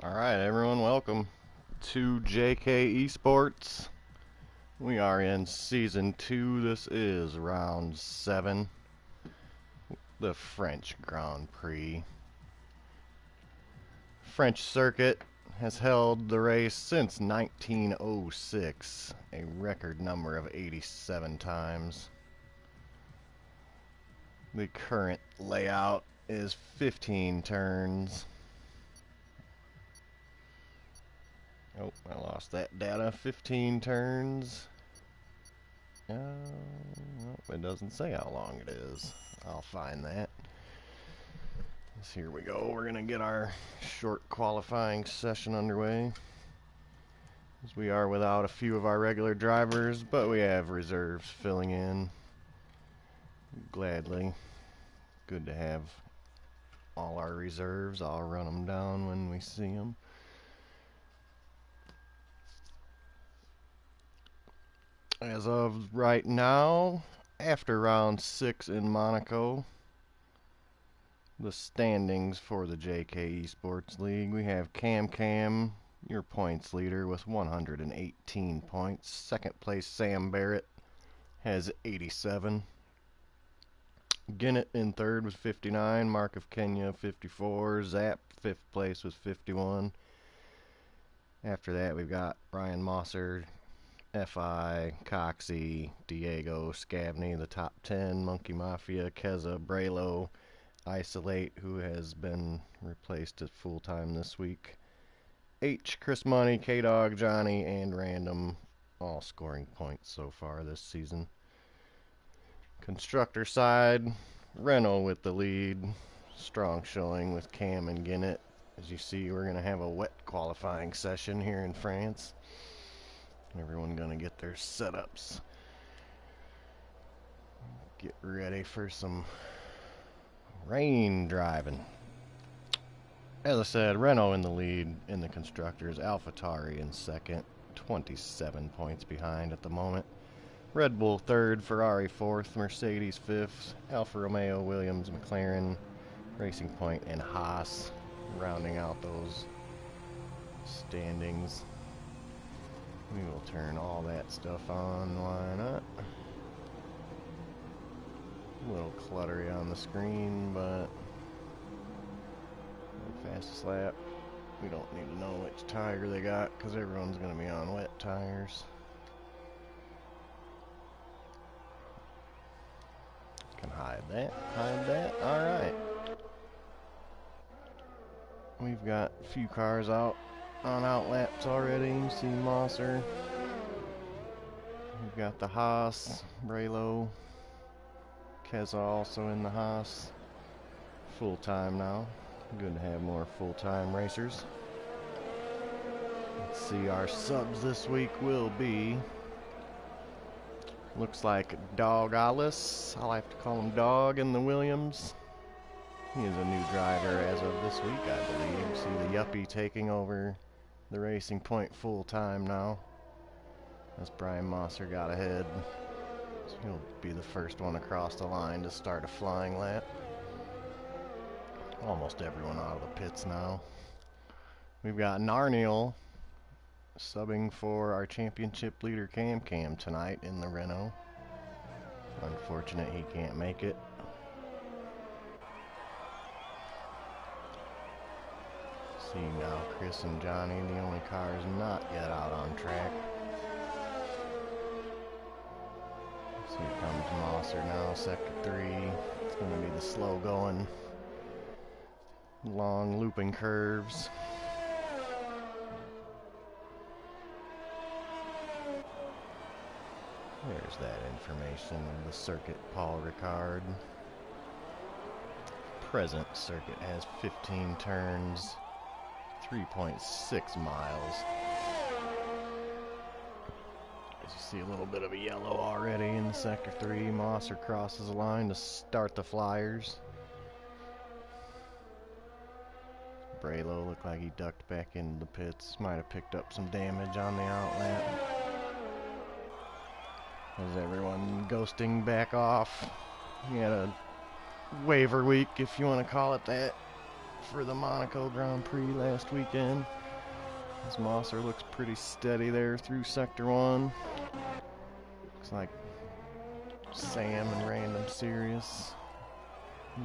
Alright, everyone, welcome to JKeSports. We are in Season 2. This is Round 7, the French Grand Prix. French circuit has held the race since 1906, a record number of 87 times. The current layout is 15 turns. Oh, I lost that data. 15 turns. Well, it doesn't say how long it is. I'll find that. So here we go. We're going to get our short qualifying session underway. As we are without a few of our regular drivers, but we have reserves filling in. Gladly. Good to have all our reserves. I'll run them down when we see them. As of right now, after round 6 in Monaco, the standings for the JKeSports League, we have Cam, your points leader, with 118 points. Second place, Sam Barrett, has 87. Ginnett in third with 59. Mark of Kenya, 54. Zapp, fifth place with 51. After that, we've got Ryan Mosser, F.I., Coxey, Diego, Scavney, the top 10, Monkey Mafia, Keza, Braylo, Isolate, who has been replaced at full-time this week, H, Chris Money, K-Dog, Johnny, and Random, all scoring points so far this season. Constructor side, Renault with the lead, strong showing with Cam and Ginnett. As you see, we're going to have a wet qualifying session here in France. Everyone gonna get their setups. Get ready for some rain driving. As I said, Renault in the lead in the constructors. AlphaTauri in second, 27 points behind at the moment. Red Bull third, Ferrari fourth, Mercedes fifth, Alfa Romeo, Williams, McLaren, Racing Point, and Haas rounding out those standings. We will turn all that stuff on, why not? A little cluttery on the screen, but fastest lap. We don't need to know which tire they got because everyone's going to be on wet tires. Can hide that, alright. We've got a few cars out on outlaps already. You see Mosser. We've got the Haas, Braylo, Keza also in the Haas. Full time now. Good to have more full-time racers. Let's see, our subs this week will be, looks like Dog Alice. I'll have to call him Dog in the Williams. He is a new driver as of this week, I believe. See the Yuppie taking over the Racing Point full time now, as Brian Mosser got ahead. So he'll be the first one across the line to start a flying lap. Almost everyone out of the pits now. We've got Narniel subbing for our championship leader Cam tonight in the Renault. Unfortunate he can't make it. See now Chris and Johnny, the only cars not yet out on track. So here comes Mosser now, sector 3. It's going to be the slow going, long looping curves. There's that information of the circuit, Paul Ricard. Present circuit has 15 turns, 3.6 miles. As you see a little bit of a yellow already in sector 3. Mosser crosses the line to start the Flyers. Braylo looked like he ducked back into the pits. Might have picked up some damage on the outlap. As everyone ghosting back off. He had a waiver week, if you want to call it that, for the Monaco Grand Prix last weekend. As Mosser looks pretty steady there through Sector 1. Looks like Sam and Random Serious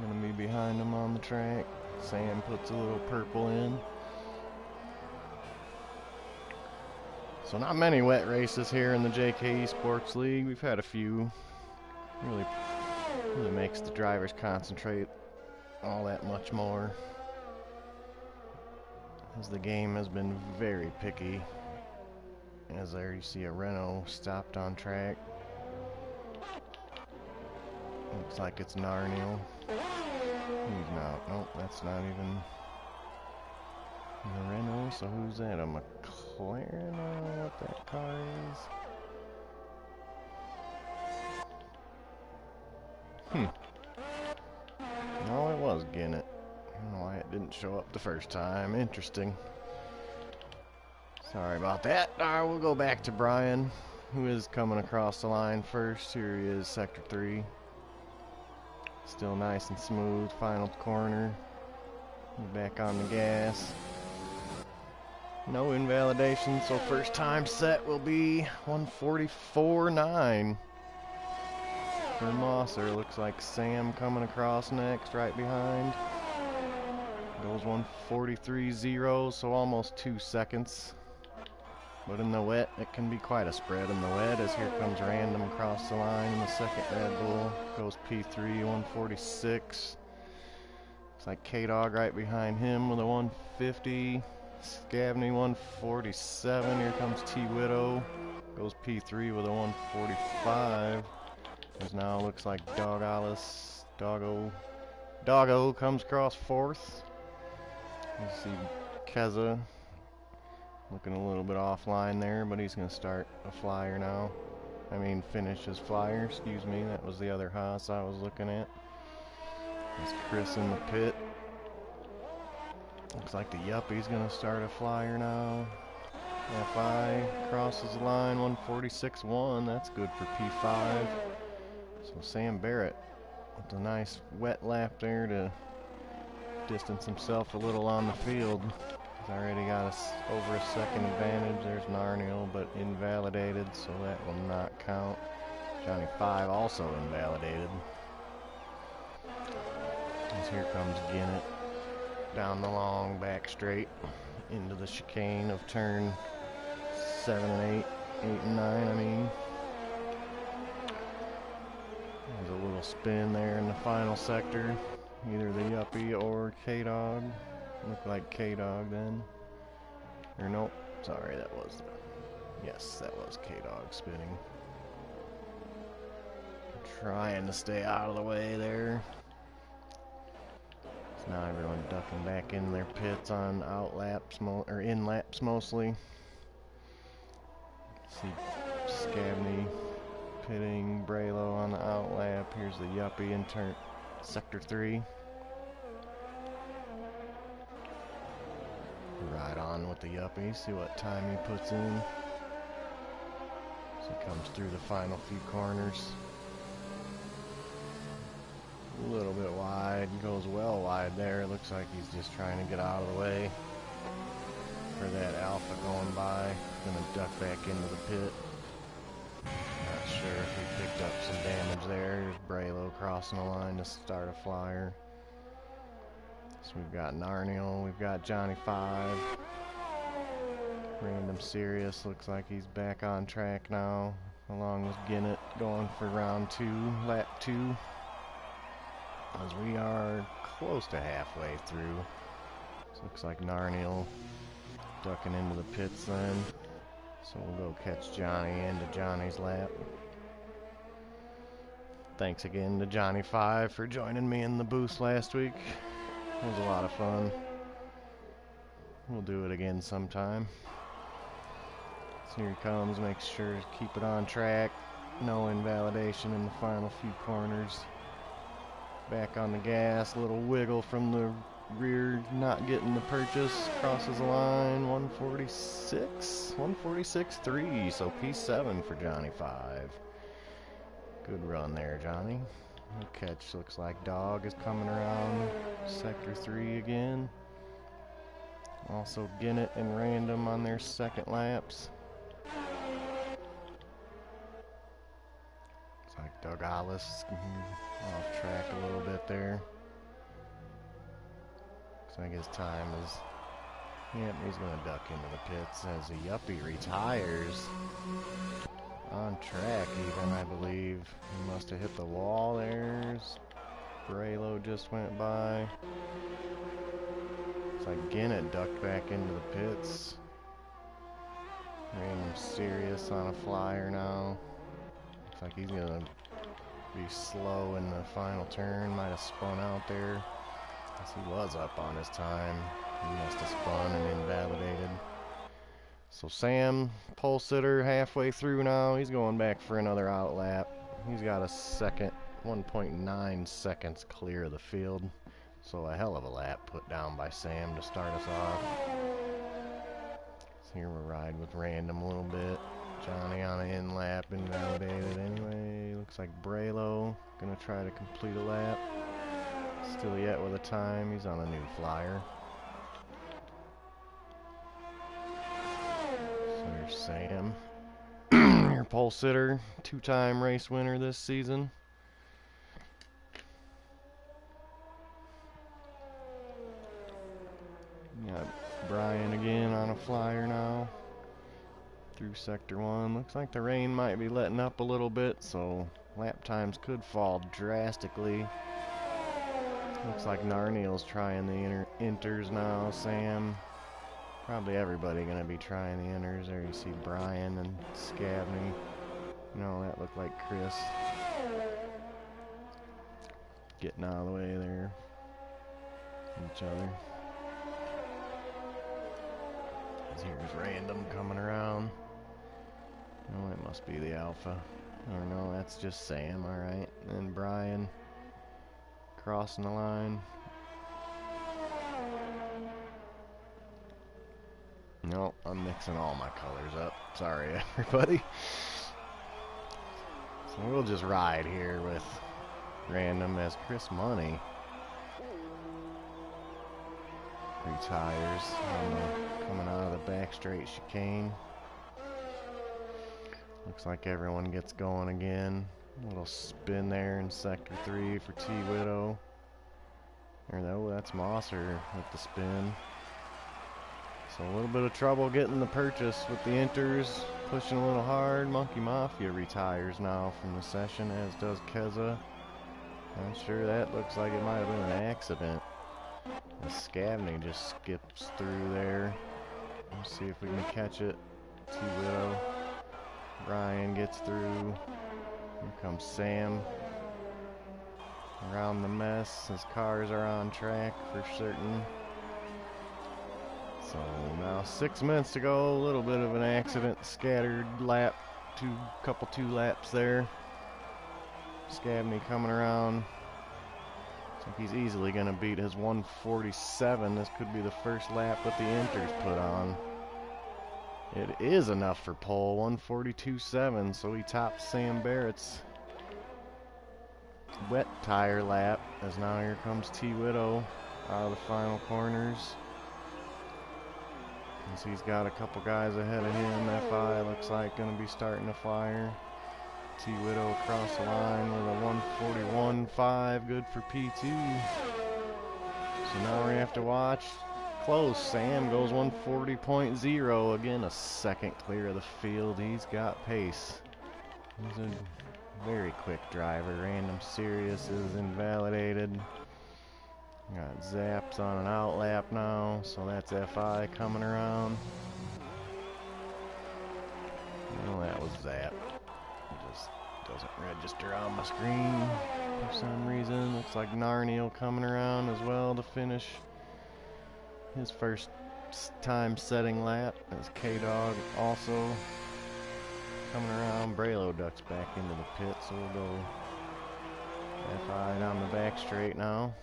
gonna be behind him on the track. Sam puts a little purple in. So not many wet races here in the JKeSports League. We've had a few. Really makes the drivers concentrate all that much more, as the game has been very picky. As there you see a Renault stopped on track. Looks like it's Narniel. He's not. Nope, that's not even the Renault. So who's that? A McLaren? I don't know what that car is. No, it was Ginnett. I don't know why it didn't show up the first time. Interesting. Sorry about that. Alright, we'll go back to Brian, who is coming across the line first. Here he is, Sector 3. Still nice and smooth. Final corner. Back on the gas. No invalidation, so first time set will be 144.9 for Mosser. Looks like Sam coming across next, right behind. Goes 143.0, so almost 2 seconds. But in the wet, it can be quite a spread in the wet, as here comes Random across the line in the second Red Bull. Goes P3, 146. Looks like K-Dog right behind him with a 150. Scavney, 147. Here comes T-Widow. Goes P3 with a 145. As now looks like Doggo comes across fourth. You see Keza looking a little bit offline there, but he's going to start a flyer now. I mean, finish his flyer, excuse me. That was the other Haas I was looking at. There's Chris in the pit. Looks like the Yuppie's going to start a flyer now. FI crosses the line, 146.1. That's good for P5. So Sam Barrett with a nice wet lap there to distance himself a little on the field. He's already got over a second advantage. There's Narniel, but invalidated, so that will not count. Johnny 5 also invalidated. As here comes Ginnett down the long back straight into the chicane of turn 7 and 8, 8 and 9, I mean. There's a little spin there in the final sector. Either the Yuppie or K-Dog. Looked like K-Dog then. Or nope, sorry, that was yes, that was K-Dog spinning. Trying to stay out of the way there. So now everyone ducking back in their pits on out laps, or in laps mostly. See Scavney pitting, Braylo on the out lap. Here's the Yuppie in turn sector 3. Right on with the Yuppie, see what time he puts in. So he comes through the final few corners. A little bit wide, goes well wide there. Looks like he's just trying to get out of the way for that Alpha going by. Gonna duck back into the pit. Not sure if he picked up some damage there. Here's Braylo crossing the line to start a flyer. So we've got Narniel, we've got Johnny 5. Random Serious looks like he's back on track now, along with Ginnett going for round 2, lap 2. As we are close to halfway through. So looks like Narniel ducking into the pits then. So we'll go catch Johnny into Johnny's lap. Thanks again to Johnny 5 for joining me in the booth last week. It was a lot of fun. We'll do it again sometime. So here he comes, makes sure to keep it on track. No invalidation in the final few corners. Back on the gas, little wiggle from the rear, not getting the purchase. Crosses the line, 146.3, so P7 for Johnny 5. Good run there, Johnny. The catch looks like Dog is coming around sector 3 again. Also Ginnett and Random on their second laps. Looks like Doug Ollis off track a little bit there. Looks like his time is... Yep, he's going to duck into the pits as a Yuppie retires. On track even, I believe. He must have hit the wall there. Braylo just went by. Looks like Ginnett ducked back into the pits. Random Serious on a flyer now. Looks like he's gonna be slow in the final turn. Might have spun out there. Guess he was up on his time. He must have spun and invalidated. So Sam, pole sitter, halfway through now. He's going back for another out lap. He's got a second, 1.9 seconds clear of the field. So a hell of a lap put down by Sam to start us off. So here we'll ride with Random a little bit. Johnny on an in lap, invalidated anyway. Looks like Braylo gonna try to complete a lap. Still yet with a time. He's on a new flyer. So here's Sam. Your pole sitter, two-time race winner this season. Got Brian again on a flyer now. Through sector 1. Looks like the rain might be letting up a little bit, so lap times could fall drastically. Looks like Narniel's trying the inters now. Sam. Probably everybody gonna be trying the inters. There you see Brian and Scabney. No, that looked like Chris. Getting out of the way there. Each other. Here's Random coming around. No, it must be the Alpha. Or no, that's just Sam, alright. And Brian crossing the line. No, I'm mixing all my colors up. Sorry, everybody. So we'll just ride here with Random as Chris Money retires coming out of the back straight chicane. Looks like everyone gets going again. A little spin there in sector 3 for T Widow. Oh, that's Mosser with the spin. So a little bit of trouble getting the purchase with the inters. Pushing a little hard. Monkey Mafia retires now from the session, as does Keza. I'm sure that looks like it might have been an accident. And Scabney just skips through there. Let's see if we can catch it. T Widow. Brian gets through. Here comes Sam. Around the mess. His cars are on track for certain. So now 6 minutes to go. A little bit of an accident. Scattered lap. Couple two laps there. Scabney coming around. Looks like he's easily going to beat his 147. This could be the first lap that the inters put on. It is enough for pole, 142.7, so he tops Sam Barrett's wet tire lap, as now here comes T Widow out of the final corners. As he's got a couple guys ahead of him. FI looks like going to be starting a flyer. T Widow across the line with a 141.5, good for P2. So now we're going to have to watch. Close. Sam goes 140.0. Again, a second clear of the field. He's got pace. He's a very quick driver. Random Serious is invalidated. Got Zaps on an out lap now, so that's FI coming around. Well, that was Zap. It just doesn't register on my screen for some reason. Looks like Narniel coming around as well to finish his first time setting lap. As K-Dog also coming around. Braylo ducks back into the pit, so we'll go FI down the back straight now.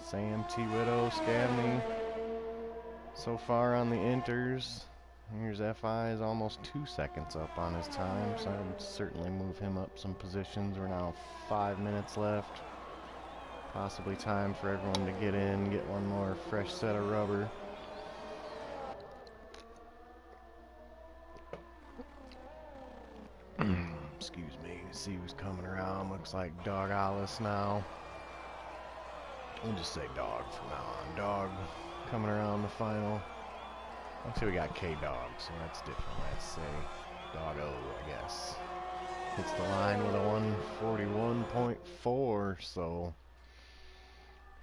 Sam, T Widow, Scabney so far on the inters. Here's FI is almost 2 seconds up on his time, so I would certainly move him up some positions. We're now 5 minutes left. Possibly time for everyone to get in, get one more fresh set of rubber. Excuse me. See who's coming around. Looks like Dog Alice now. We'll just say Dog from now on. Dog coming around the final. Actually, we got K-Dog, so that's different. Let's say Doggo, I guess. Hits the line with a 141.4, so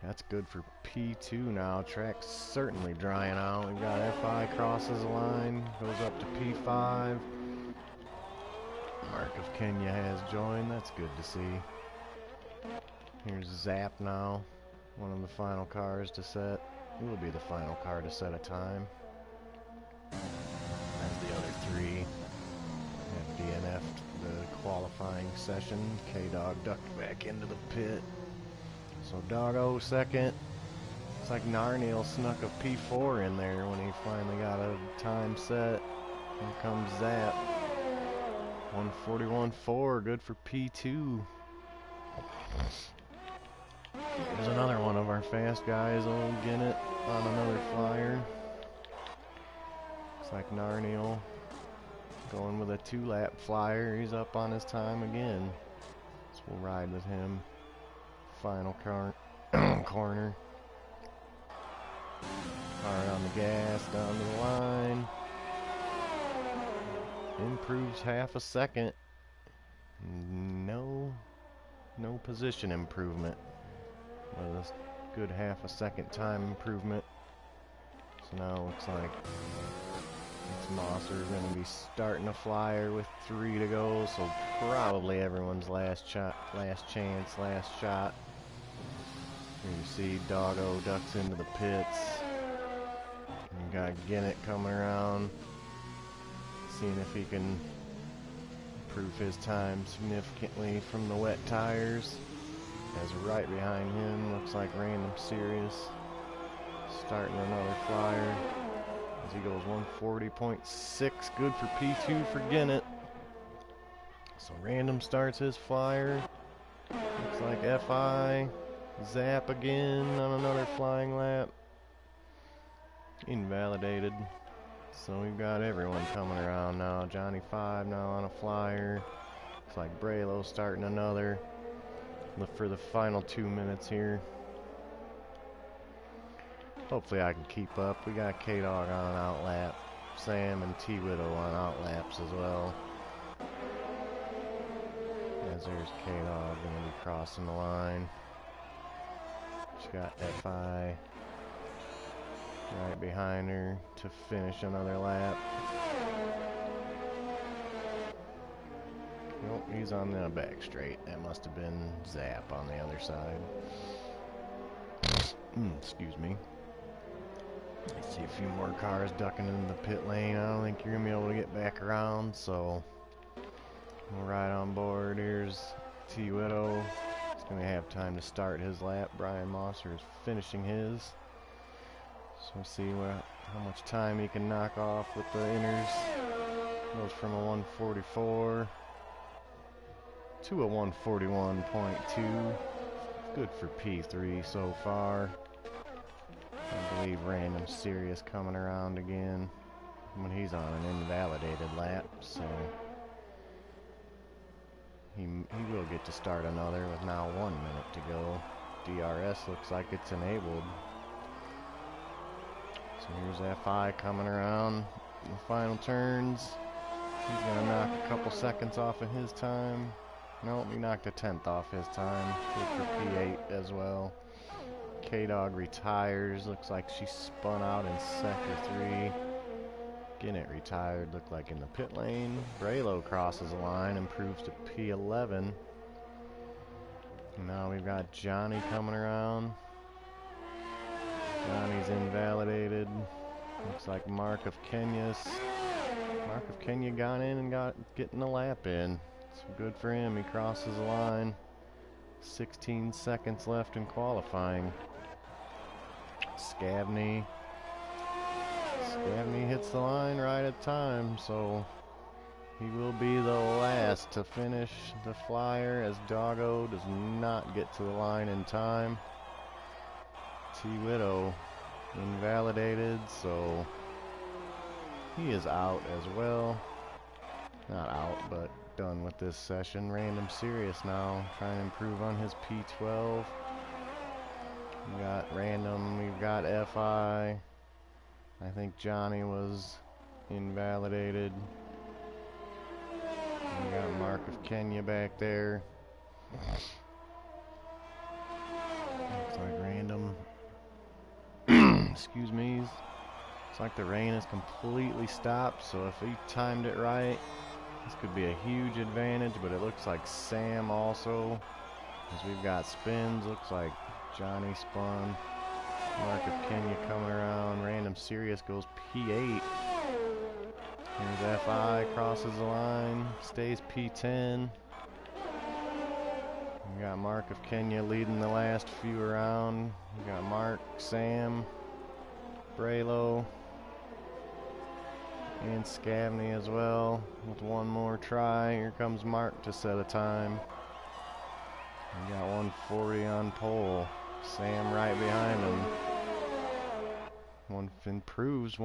that's good for P2 now. Track's certainly drying out. We've got FI crosses the line, goes up to P5. Mark of Kenya has joined. That's good to see. Here's Zap now. One of the final cars to set. It will be the final car to set a time. As the other three have DNF'd the qualifying session. K-Dog ducked back into the pit. So Doggo second. It's like Narniel snuck a P4 in there when he finally got a time set. Here comes Zap. 141.4, good for P2. There's another one of our fast guys, old Ginnett, on another flyer. Looks like Narniel going with a 2-lap flyer. He's up on his time again. So we'll ride with him. Final corner. Hard on the gas, down to the line. Improves half a second. No position improvement. But a good half a second time improvement. So now it looks like it's Mosser going to be starting a flyer with 3 to go. So probably everyone's last chance, last shot. Here you see Doggo ducks into the pits. You got Ginnett coming around, seeing if he can improve his time significantly from the wet tires. As right behind him looks like Random Serious starting another flyer as he goes 140.6, good for P2 for Ginnett. So Random starts his flyer. Looks like FI Zap again on another flying lap. Invalidated. So we've got everyone coming around now. Johnny 5 now on a flyer. Looks like Braylo starting another. Look for the final 2 minutes here. Hopefully I can keep up. We got K-Dog on an outlap. Sam and T-Widow on outlaps as well. As there's K-Dog going to be crossing the line. She got FI right behind her to finish another lap. Nope, he's on the back straight. That must have been Zap on the other side. Excuse me. I see a few more cars ducking into the pit lane. I don't think you're going to be able to get back around, so we'll ride on board. Here's T-Widow. He's going to have time to start his lap. Brian Mosser is finishing his. So we'll see how much time he can knock off with the inners. Goes from a 144 to a 141.2. Good for P3 so far. I believe Random Serious coming around again when he's on an invalidated lap, so he will get to start another with now 1 minute to go. DRS looks like it's enabled. So here's FI coming around in the final turns. He's going to knock a couple seconds off of his time. Nope, he knocked a 10th off his time. Good for P8 as well. K-Dog retires. Looks like she spun out in sector 3. Ginnett retired. Looked like in the pit lane. Braylo crosses the line. Improves to P11. Now we've got Johnny coming around. Johnny's invalidated. Looks like Mark of Kenya got in and getting a lap in. So good for him. He crosses the line. 16 seconds left in qualifying. Scavney hits the line right at time, so He will be the last to finish the flyer as Doggo does not get to the line in time. T-Widow invalidated, so he is out as well. Not out, but done with this session. Random Serious now, trying to improve on his P12. We got Random, we've got FI. I think Johnny was invalidated. We got Mark of Kenya back there. Looks like Random. Excuse me. Looks like the rain has completely stopped, so if he timed it right, this could be a huge advantage, but it looks like Sam also, as we've got spins. Looks like Johnny spun. Mark of Kenya coming around. Random Serious goes P8. Here's FI, crosses the line, stays P10. We got Mark of Kenya leading the last few around. We got Mark, Sam, Braylo, and Scavney as well with one more try. Here comes Mark to set a time. We got 140 on pole. Sam right behind him. One improves.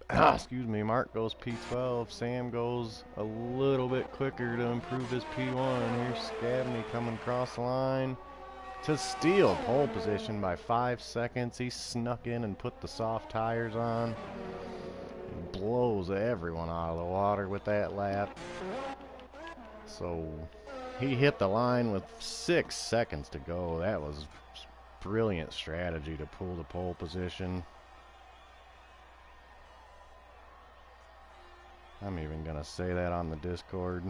Excuse me. Mark goes P12. Sam goes a little bit quicker to improve his P1. Here's Scavney coming across the line to steal pole position by 5 seconds. He snuck in and put the soft tires on. Blows everyone out of the water with that lap. So he hit the line with 6 seconds to go. That was brilliant strategy to pull the pole position. I'm even gonna say that on the Discord.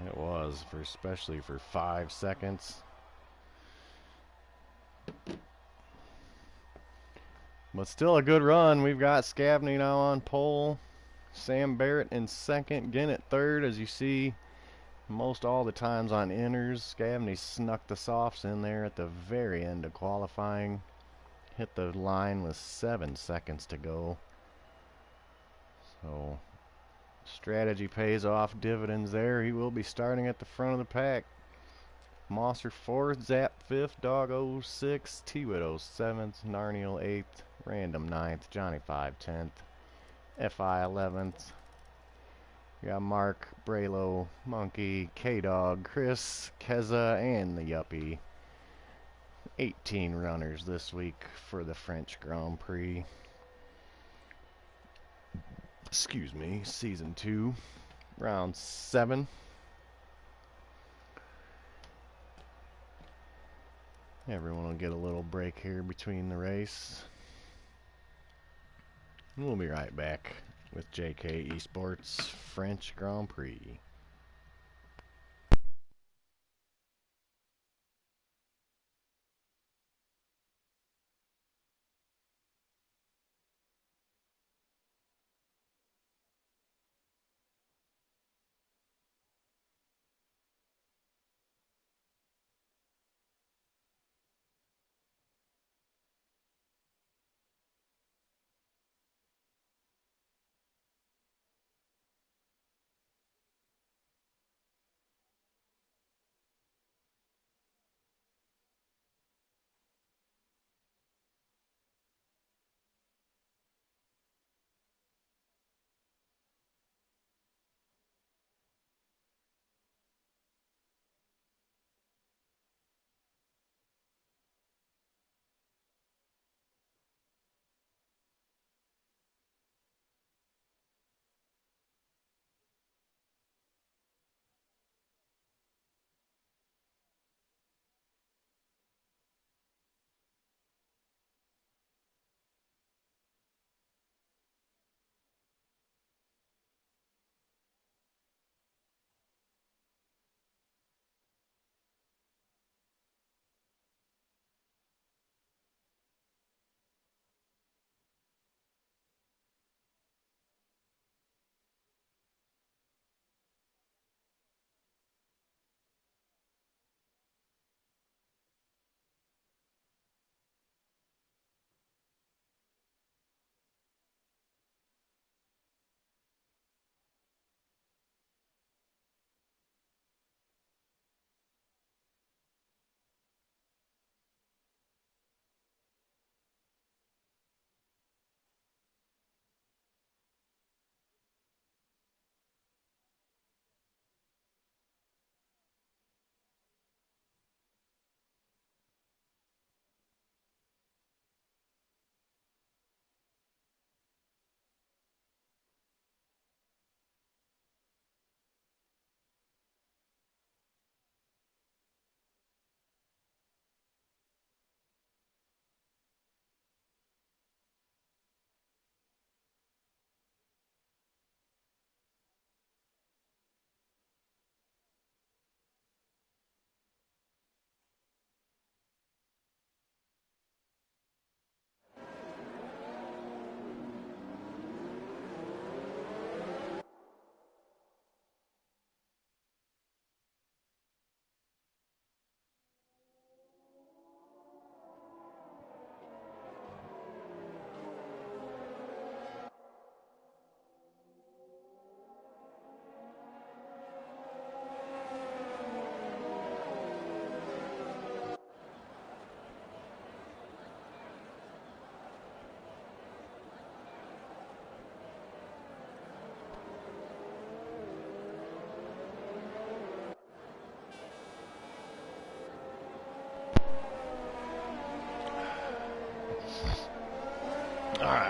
It was, especially for 5 seconds. But still a good run. We've got Scavney now on pole. Sam Barrett in second. Ginn at third. As you see, most all the times on inners, Scavney snuck the softs in there at the very end of qualifying. Hit the line with 7 seconds to go. So strategy pays off dividends there. He will be starting at the front of the pack. Mosser 4th, Zap 5th, Doggo 6th, T-Widow 7th, Narniel 8th, Random 9th, Johnny 5 10th, FI 11th. We got Mark, Braylo, Monkey, K-Dog, Chris, Keza, and the Yuppie. 18 runners this week for the French Grand Prix. Excuse me, Season 2, Round 7. Everyone will get a little break here between the race. We'll be right back with JKeSports French Grand Prix.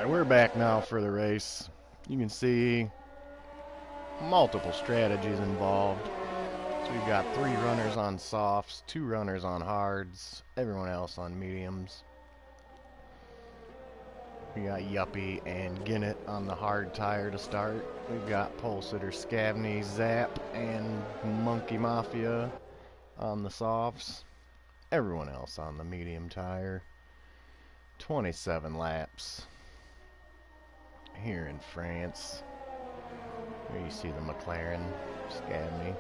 Alright, we're back now for the race. You can see multiple strategies involved. So we've got 3 runners on softs, 2 runners on hards, everyone else on mediums. We got Yuppie and Ginnett on the hard tire to start. We've got pole sitter Scavney, Zap, and Monkey Mafia on the softs. Everyone else on the medium tire. 27 laps here in France. Here you see the McLaren, Scavney.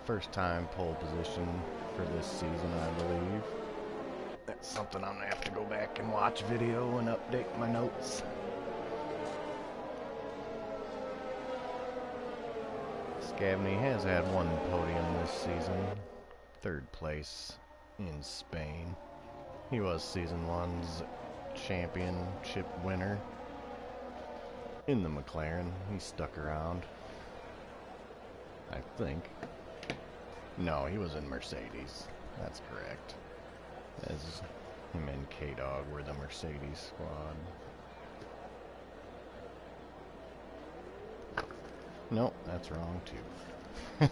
First time pole position for this season, I believe. That's something I'm gonna have to go back and watch video and update my notes. Scavney has had 1 podium this season, 3rd place in Spain. He was season 1's championship winner in the McLaren. He stuck around, I think. No, he was in Mercedes. That's correct. As him and K-Dog were the Mercedes squad. Nope, that's wrong too.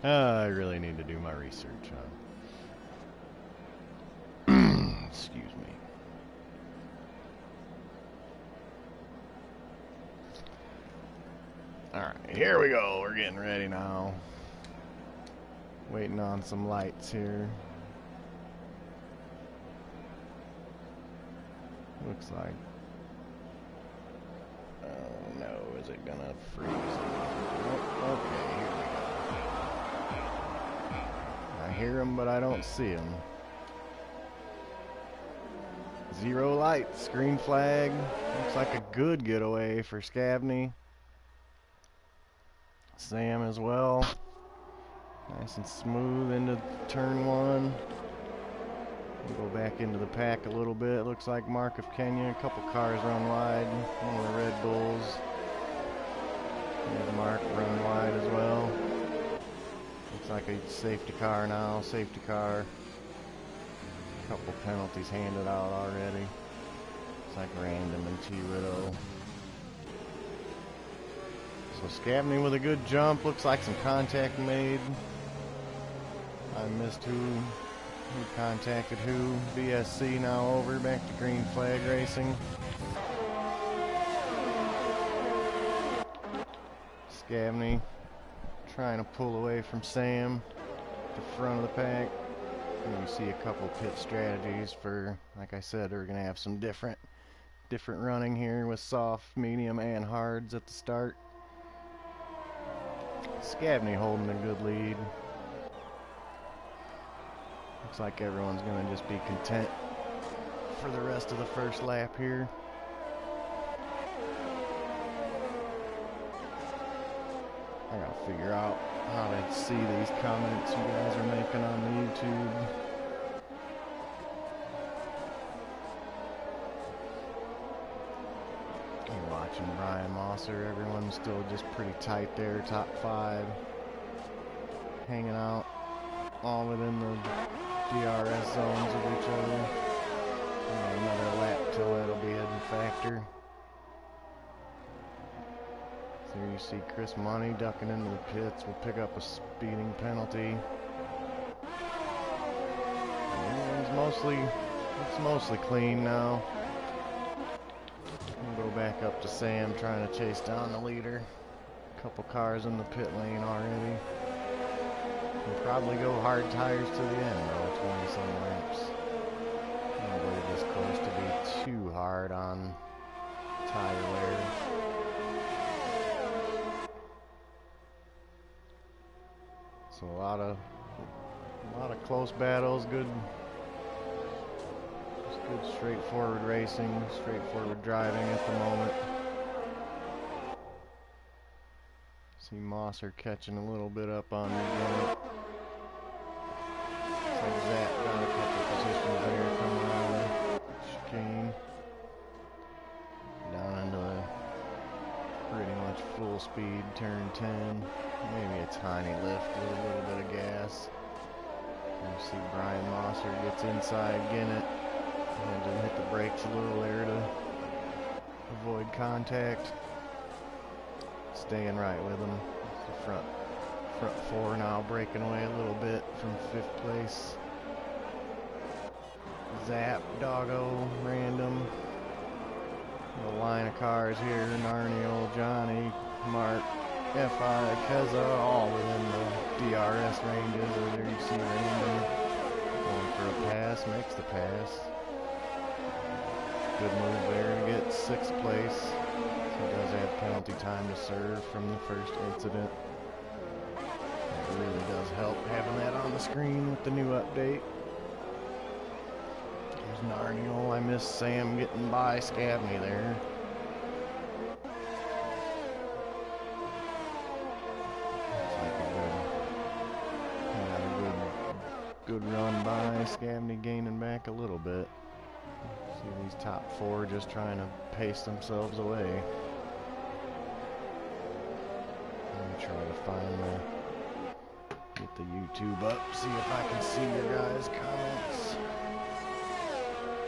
I really need to do my research on. Excuse me. Alright, here we go. We're getting ready now. Waiting on some lights here. Looks like... oh no, is it gonna freeze? Oh, okay, here we go. I hear him, but I don't see him. 0 lights, green flag. Looks like a good getaway for Scavney. Sam as well. Nice and smooth into turn 1. We'll go back into the pack a little bit. Looks like Mark of Kenya. A couple cars run wide. One of the Red Bulls. There's Mark run wide as well. Looks like a safety car now. Safety car. Couple penalties handed out already. Looks like Random and T-Riddle. So Scavney with a good jump. Looks like some contact made. I missed who contacted who. BSC now over. Back to green flag racing. Scavney trying to pull away from Sam at the front of the pack. And you see a couple pit strategies for, like I said, we're going to have some different running here with soft, medium, and hards at the start. Scavney holding a good lead. Looks like everyone's going to just be content for the rest of the first lap here. I gotta figure out how to see these comments you guys are making on the YouTube. You're watching Brian Mosser. Everyone's still just pretty tight there, top 5. Hanging out all within the DRS zones of each other. And another lap till that'll be a factor. So you see Chris Money ducking into the pits. Will pick up a speeding penalty. It's mostly clean now. We'll go back up to Sam trying to chase down the leader. A couple cars in the pit lane already. We'll probably go hard tires to the end though, 20-some laps. I don't believe it's close to be too hard on tire wear. So a lot of close battles, good straightforward racing, straightforward driving at the moment. See Mosser catching a little bit up on the limit. So Zach got a couple positions there coming around the chicane. Down into the pretty much full speed turn 10. Maybe a tiny lift with a little bit of gas. You see Brian Mosser gets inside Ginnett. And then hit the brakes a little there to avoid contact. Staying right with him. The front four now breaking away a little bit from 5th place. Zap, Doggo, Random. The line of cars here, Narniel, Johnny, Mark, F.I., Keza, all within the DRS ranges. There you see Random going for a pass, makes the pass. Good move there to get 6th place. So he does have penalty time to serve from the first incident. It really does help having that on the screen with the new update. There's Narniel. I miss Sam getting by Scabney there. Looks like a good run by Scabney, gaining back a little bit. See these top 4 just trying to pace themselves away. Let me try to find get the YouTube up, see if I can see your guys' comments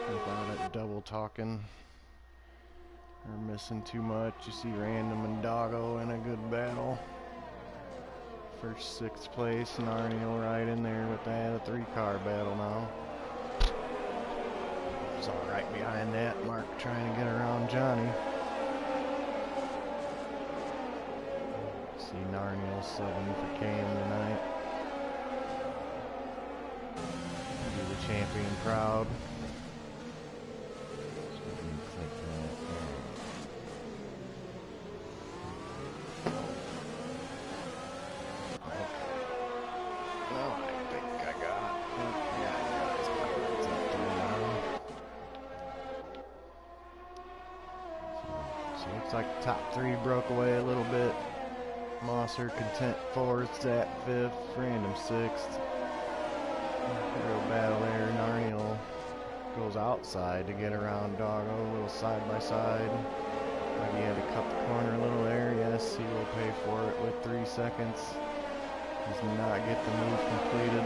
without it double talking or missing too much. You see Random and Doggo in a good battle. First 6th place, Narniel right in there with that, a 3-car battle now. It's all right behind that. Mark trying to get around Johnny. See Narniel subbing for Cam tonight. Do the champion proud. So we can click that. No, I think I got his comments up there now. So looks like the top 3 broke away a little bit. Mosser content 4th, Zap 5th, Random 6th. Real battle there. Narniel goes outside to get around Doggo, a little side by side. Like he had to cut the corner a little there. Yes, he will pay for it with 3 seconds. Does not get the move completed.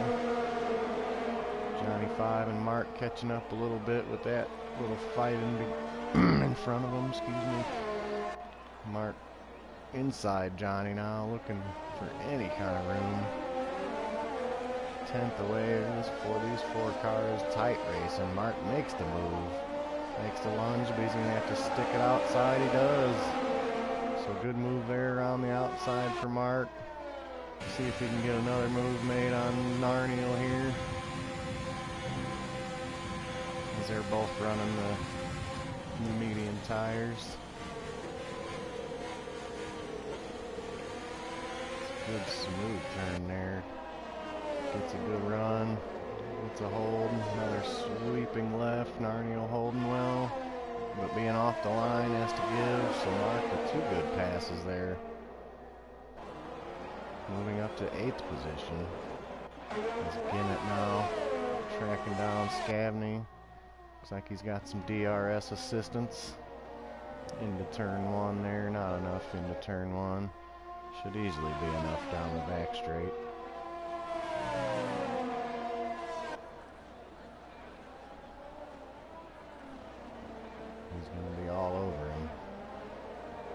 Johnny 5 and Mark catching up a little bit with that little fight in front of him. Excuse me. Mark inside Johnny now, looking for any kind of room. 10th away for these 4 cars, tight race, and Mark makes the move. Makes the lunge, but he's going to have to stick it outside. He does. So good move there around the outside for Mark. See if he can get another move made on Narniel here. As they're both running the medium tires. Good smooth turn there. Gets a good run. Gets a hold. Another sweeping left. Narniel holding well, but being off the line has to give. So Mark with 2 good passes there. Moving up to 8th position. It's Ginnett now. Tracking down Scabney. Looks like he's got some DRS assistance. Into turn 1 there. Not enough into turn 1. Should easily be enough down the back straight. He's going to be all over him.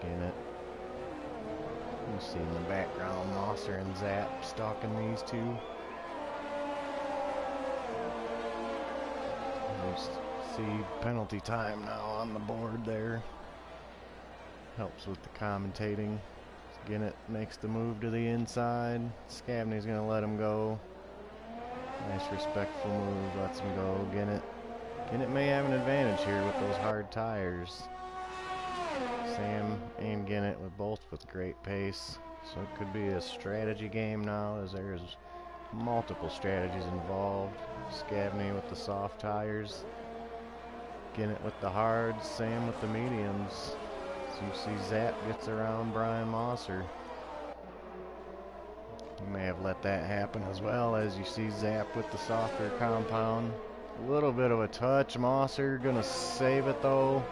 Ginnett. You see in the background Mosser and Zap stalking these 2. Just see penalty time now on the board there. Helps with the commentating. Ginnett makes the move to the inside. Scabney's going to let him go. Nice respectful move, lets him go. Ginnett may have an advantage here with those hard tires. Sam and Ginnett both with great pace. So it could be a strategy game now, as there's multiple strategies involved. Scabney with the soft tires. Ginnett with the hards. Sam with the mediums. So you see Zap gets around Brian Mosser. You may have let that happen as well, as you see Zap with the softer compound. A little bit of a touch. Mosser gonna save it though.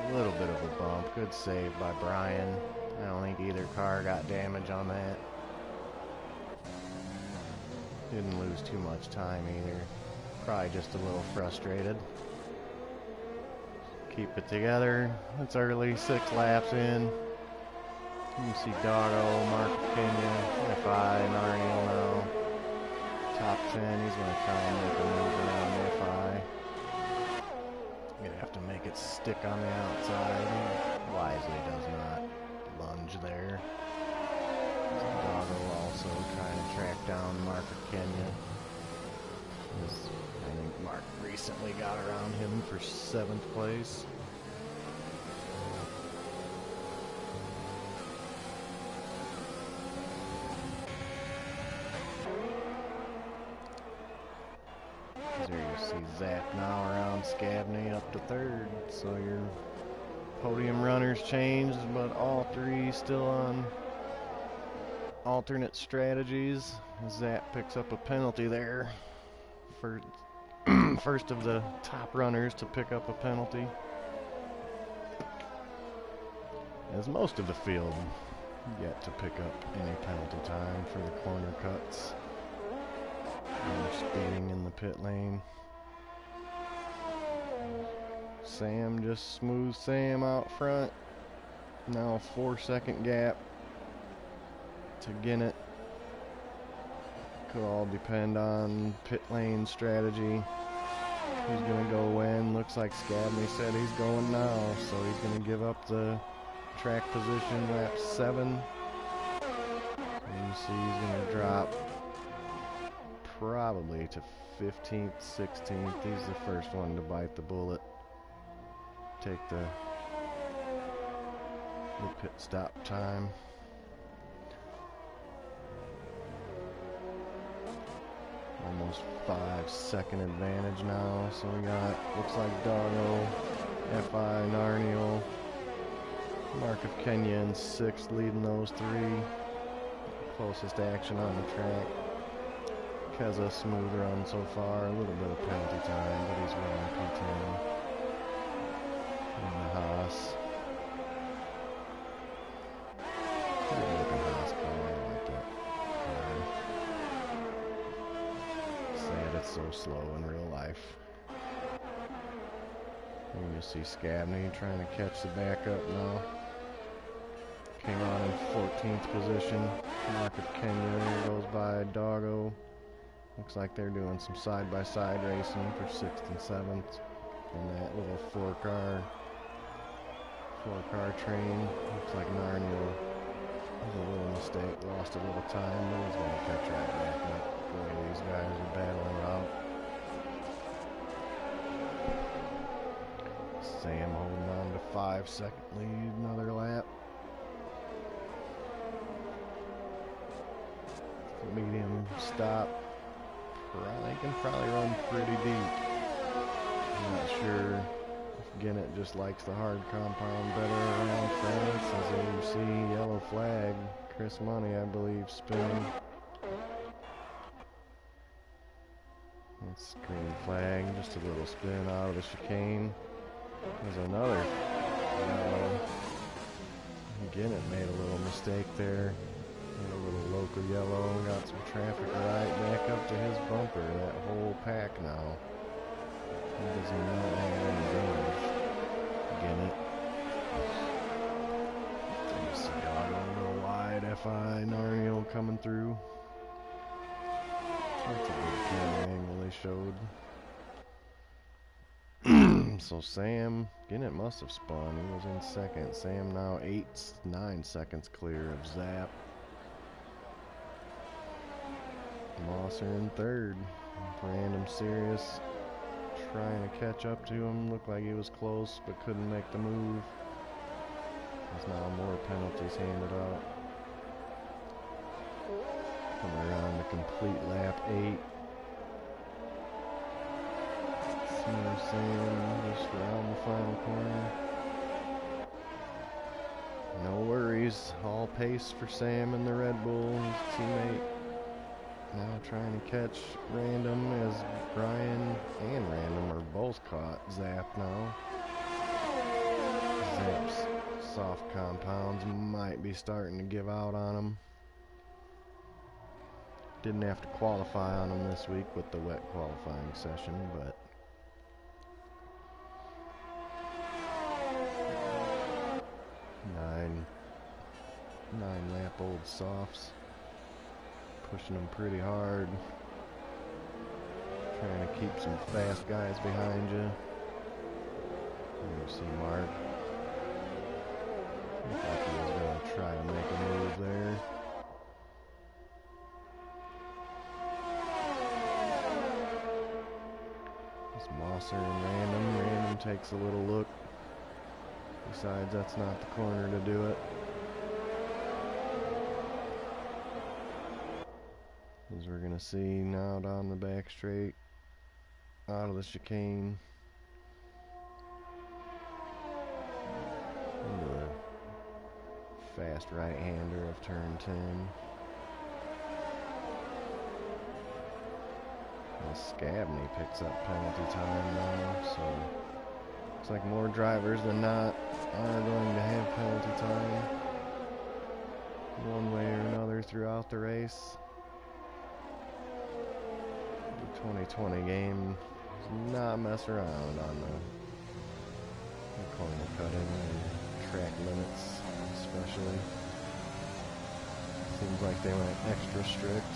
A little bit of a bump. Good save by Brian. I don't think either car got damage on that. Didn't lose too much time either. Probably just a little frustrated. Keep it together. It's early, 6 laps in. You see Doggo, Mark Kenya, FI, and Arniel now. Top 10, he's going to try and make a move around FI. Gonna have to make it stick on the outside. He wisely does not lunge there. Doggo also trying to track down Mark Kenya. I think Mark recently got around him for 7th place. There you see Zap now around Scabney up to 3rd. So your podium runners changed, but all 3 still on alternate strategies. Zap picks up a penalty there. First of the top runners to pick up a penalty. As most of the field yet to pick up any penalty time for the corner cuts. They're speeding in the pit lane. Sam just smooths Sam out front. Now a 4-second gap to Ginnett. Could all depend on pit lane strategy. Who's going to go when? Looks like Scabney said he's going now, so he's going to give up the track position lap 7. And you see he's going to drop probably to 15th, 16th. He's the first one to bite the bullet. Take the pit stop time. Almost 5-second advantage now. So we got, looks like Doggo, FI, Narniel, Mark of Kenya in 6th, leading those 3. Closest action on the track. Keza smooth run so far, a little bit of penalty time, but he's running P10. And the Haas. Good looking Haas car, I like that car. Sad it's so slow in real life. And you see Scabney trying to catch the backup now. Came on in 14th position. Mark of Kenya here goes by Doggo. Looks like they're doing some side-by-side racing for 6th and 7th. And that little four-car train. Looks like Narniel has a little mistake, lost a little time, but he's going to catch right back up the way these guys are battling out. Sam holding on to 5-second lead, another lap. Medium stop. They can probably run pretty deep. I'm not sure if Ginnett just likes the hard compound better around France. As you see, yellow flag. Chris Money, I believe, spinning. That's green flag. Just a little spin out of the chicane. There's another yellow. Ginnett made a little mistake there. A little local yellow, got some traffic right back up to his bumper. That whole pack now. He does not have any damage. Ginnett. You see Doggo a little wide. FI, Narniel coming through. That's a good camera angle they showed. So Sam, Ginnett must have spun. He was in 2nd. Sam now 9 seconds clear of Zap. Mosser in 3rd. Random Serious trying to catch up to him. Looked like he was close but couldn't make the move. There's now more penalties handed out. Coming around to complete lap 8. Smooth Sam just around the final corner. No worries. All pace for Sam and the Red Bull, his teammate. Now trying to catch Random as Brian and Random are both caught Zap now. Zap's soft compounds might be starting to give out on him. Didn't have to qualify on them this week with the wet qualifying session, but nine lap old softs, pushing them pretty hard, trying to keep some fast guys behind you. You see Mark. Looked like he was going to try to make a move there. It's Mosser and Random. Random takes a little look. Besides, that's not the corner to do it. As we're going to see now down the back straight, out of the chicane. Into the fast right-hander of turn 10. Well, Scabney picks up penalty time now, so looks like more drivers than not are going to have penalty time one way or another throughout the race. The 2020 game does not mess around on the corner cutting and track limits, especially. Seems like they went extra strict.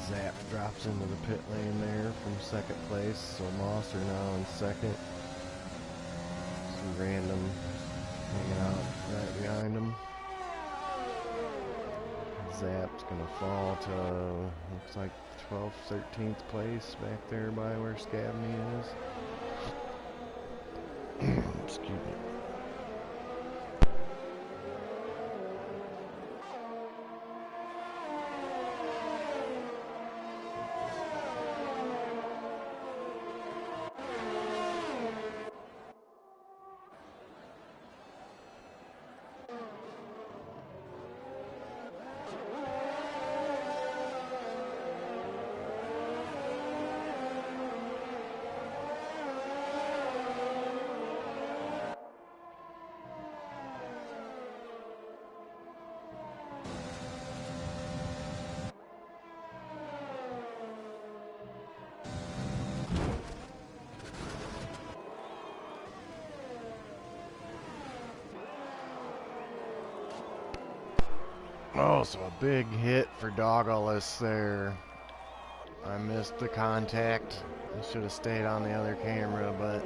Zap drops into the pit lane there from second place, so Moss are now in second. Some Random hanging out right behind him. Zap's gonna fall to, looks like 12th, 13th place back there by where Scabney is. Excuse me. Oh, so a big hit for Douglas there. I missed the contact. I should have stayed on the other camera, but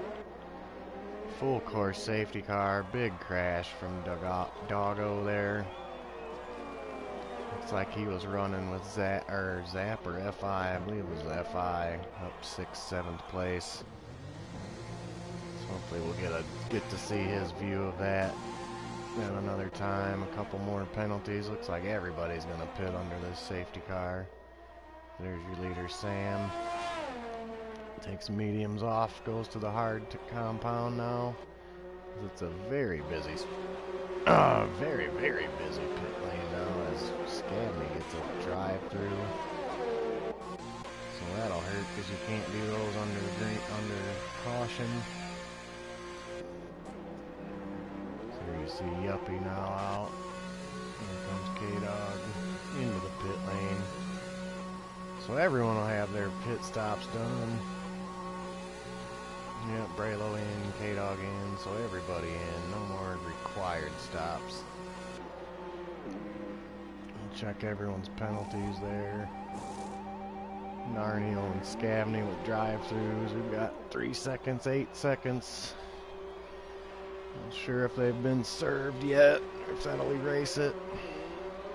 full course safety car. Big crash from Doggo there. Looks like he was running with Zap or FI. I believe it was FI up 6th, 7th place. So hopefully we'll get to see his view of that. At another time, a couple more penalties. Looks like everybody's going to pit under this safety car. There's your leader, Sam. Takes mediums off, goes to the hard compound now. It's a very busy, very, very busy pit lane now as Scabney gets a drive through. So that'll hurt because you can't do those under caution. You see Yuppie now out. Here comes K-Dog into the pit lane. So everyone will have their pit stops done. Yep, Braylo in, K-Dog in, so everybody in. No more required stops. We'll check everyone's penalties there. Narnio and Scabney with drive-thrus. We've got 3 seconds, 8 seconds. Not sure if they've been served yet, or if that'll erase it.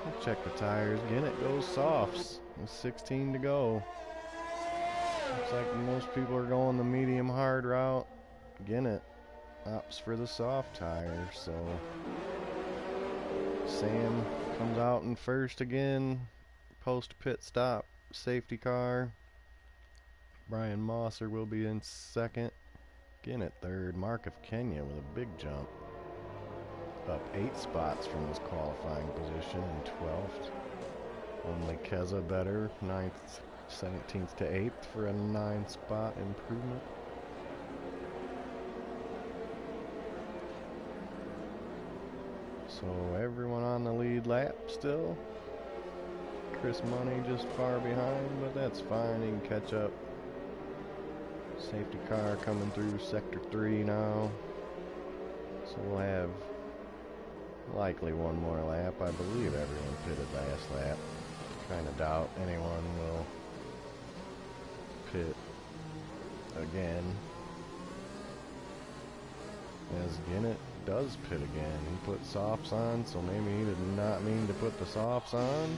We'll check the tires. Again, it goes softs. With 16 to go. Looks like most people are going the medium hard route. Again, it opts for the soft tire. So Sam comes out in first again. Post pit stop safety car. Brian Mosser will be in second. Again at third, Mark of Kenya with a big jump. Up 8 spots from his qualifying position in 12th. Only Keza better, 9th, 17th to 8th for a 9-spot improvement. So everyone on the lead lap still. Chris Money just far behind, but that's fine. He can catch up. Safety car coming through sector 3 now. So we'll have likely one more lap. I believe everyone pitted last lap. Kind of doubt anyone will pit again. As Ginnett does pit again. He put softs on, so maybe he did not mean to put the softs on.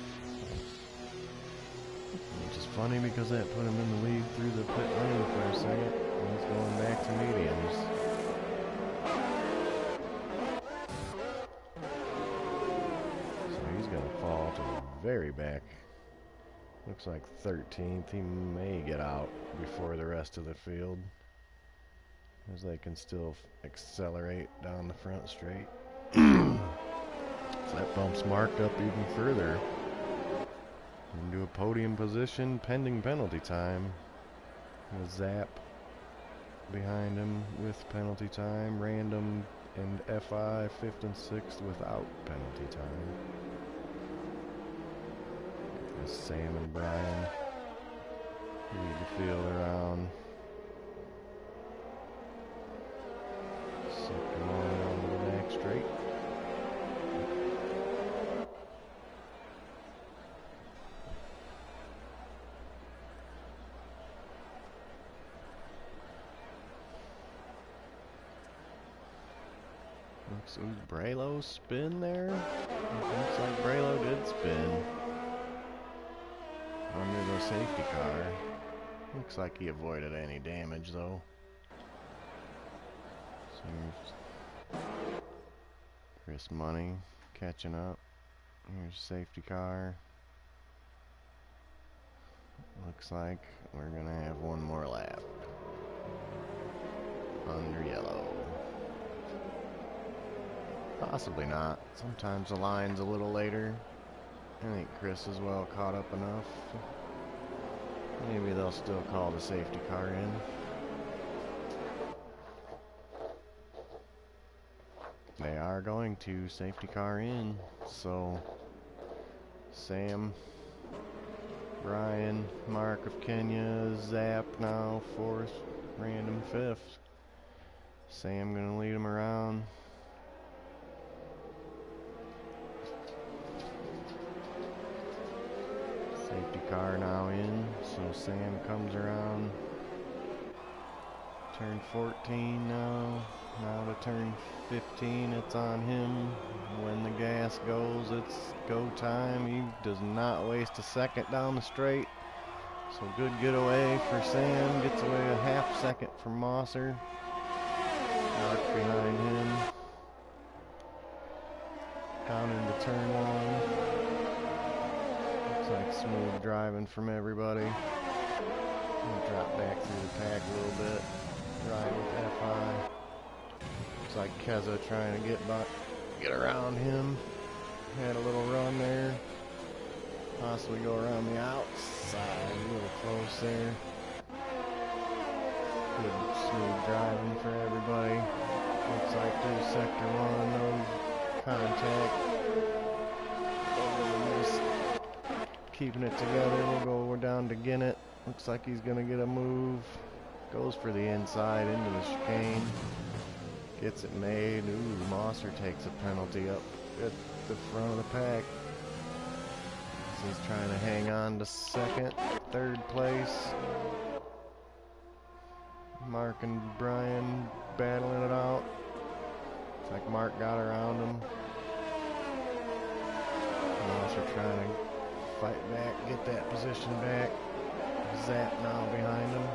Which is funny because that put him in the lead through the pit lane for a second. And he's going back to mediums. So he's going to fall to the very back. Looks like 13th. He may get out before the rest of the field, as they can still accelerate down the front straight. So that bumps Mark up even further into a podium position pending penalty time. With Zap behind him with penalty time. Random and FI 5th and 6th without penalty time. As Sam and Brian lead the field around. Second one onto the back straight. Looks like Braylo spin there. Looks like Braylo did spin under the safety car. Looks like he avoided any damage though. So Chris Money catching up. Here's safety car. Looks like we're gonna have one more lap under yellow. Possibly not. Sometimes the line's a little later. I think Chris is well caught up enough. Maybe they'll still call the safety car in. They are going to safety car in. So Sam, Brian, Mark of Kenya, Zap now 4th, Random 5th. Sam gonna lead him around. Safety car now in, so Sam comes around. Turn 14 now. Now to turn 15, it's on him. When the gas goes, it's go time. He does not waste a second down the straight. So good getaway for Sam. Gets away a half second from Mosser. Mark behind him. Down into turn 1. Looks like smooth driving from everybody. We'll drop back through the pack a little bit. Ride with FI. Looks like Keza trying to get around him. Had a little run there. Possibly go around the outside. A little close there. Good smooth driving for everybody. Looks like through sector 1, no contact. Keeping it together. We're down to Ginnett. Looks like he's gonna get a move. Goes for the inside into the chicane. Gets it made. Ooh, Mosser takes a penalty up at the front of the pack. So he's trying to hang on to 2nd, 3rd place. Mark and Brian battling it out. Looks like Mark got around him. Mosser trying to fight back, get that position back. Zap now behind him.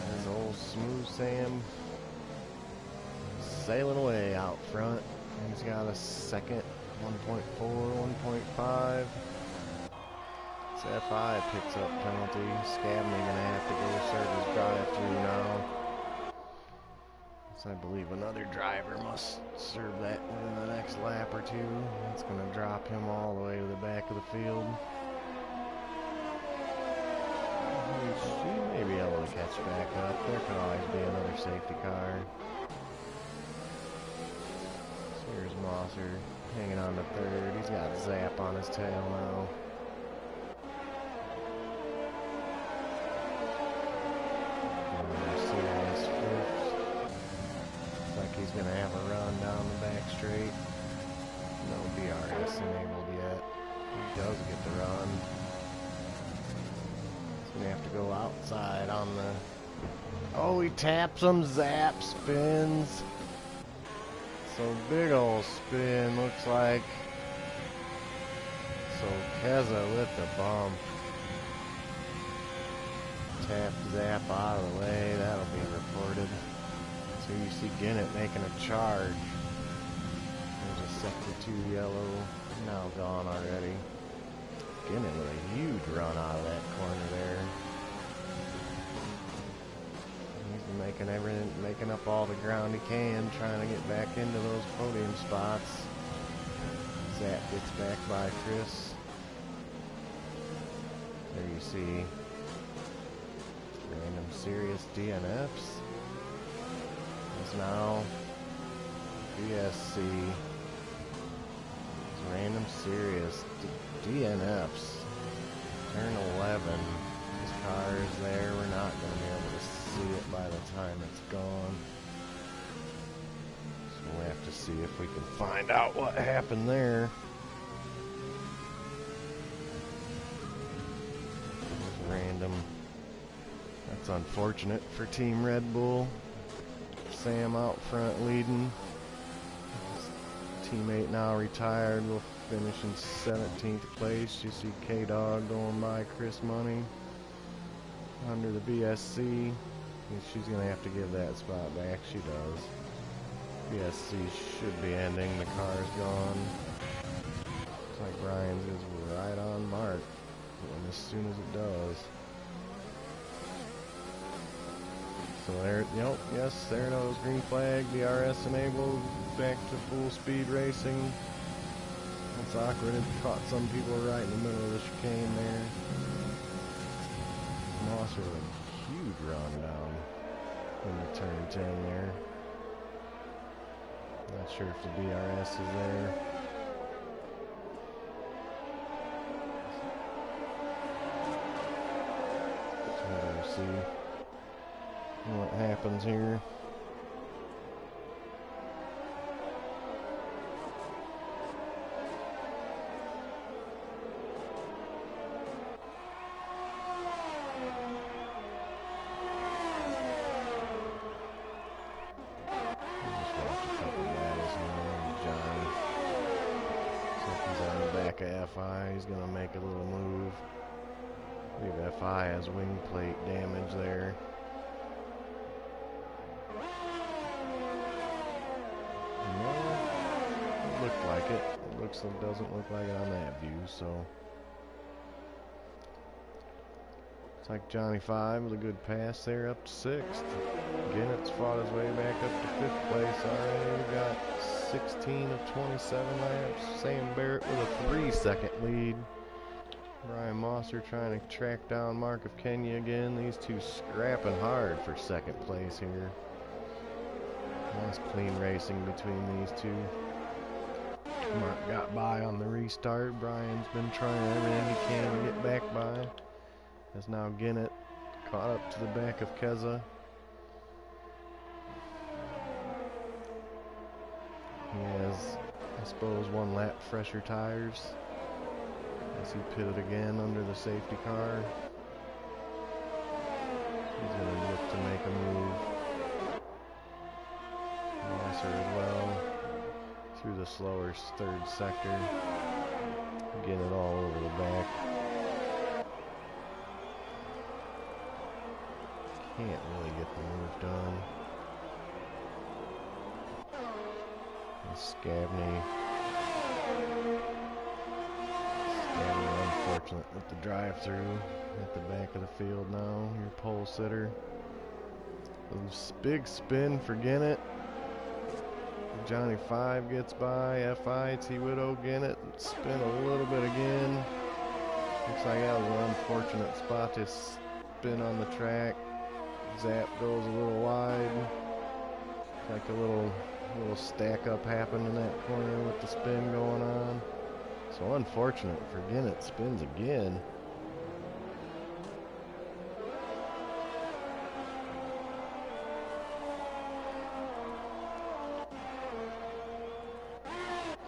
There's old Smooth Sam sailing away out front. He's got a second, 1.4, 1.5. FI picks up penalty. Scabney gonna have to go serve his drive-through now. So I believe another driver must serve that within the next lap or two. It's gonna drop him all the way to the back of the field. She may be able to catch back up. There could always be another safety car. So here's Mosser hanging on to third. He's got Zap on his tail now. Serious fifth. Looks like he's going to have a run down the back straight. No DRS enabled yet. He does get the run. He's going to have to go outside on the... Oh, he taps him. Zap spins. So big ol' spin, looks like. So Keza with the bump. Tap Zap out of the way, that'll be reported. So you see Ginnett making a charge. There's a sector 2 yellow, now gone already. Ginnett with a huge run out of that corner there. He's making everything, making up all the ground he can, trying to get back into those podium spots. Zap gets back by Chris. There you see random serious DNFs. It's now BSC. It's random serious DNFs. Turn 11. This car is there. We're not going to be able to see it by the time it's gone. So we'll have to see if we can find out what happened there. Random. That's unfortunate for Team Red Bull. Sam out front leading. His teammate now retired. Will finish in 17th place. You see K-Dog going by Chris Money under the BSC. She's going to have to give that spot back. She does. BSC should be ending. The car's gone. Looks like Brian's is right on mark. And as soon as it does. So there, yep, yes, there it goes, green flag, DRS enabled, back to full speed racing. That's awkward, it caught some people right in the middle of the chicane there. Mosser with a huge run down into turn 10 there. Not sure if the DRS is there. So we'll see what happens here. FI, he's going to make a little move. I believe FI has wing plate damage there. No, it looked like it. It doesn't look like it on that view, so. Looks like Johnny 5 with a good pass there up to 6th. Ginnett's fought his way back up to 5th place already. We got 16 of 27 laps. Sam Barrett with a 3-second lead. Brian Mosser trying to track down Mark of Kenya again. These two scrapping hard for 2nd place here. Nice clean racing between these two. Mark got by on the restart. Brian's been trying everything he can to get back by. As now Ginnett caught up to the back of Keza. He has, I suppose, 1 lap fresher tires as he pitted again under the safety car. He's going to look to make a move. Mosser as well through the slower 3rd sector. Getting it all over the back. Can't really get the move done. Scabney, unfortunate with the drive-through at the back of the field now. Your pole sitter. Big spin for Ginnett. Johnny 5 gets by. FI, T-Widow, Ginnett. Spin a little bit again. Looks like that was an unfortunate spot to spin on the track. Zap goes a little wide. Like a little stack up happened in that corner with the spin going on. So unfortunate for Ginnett, spins again.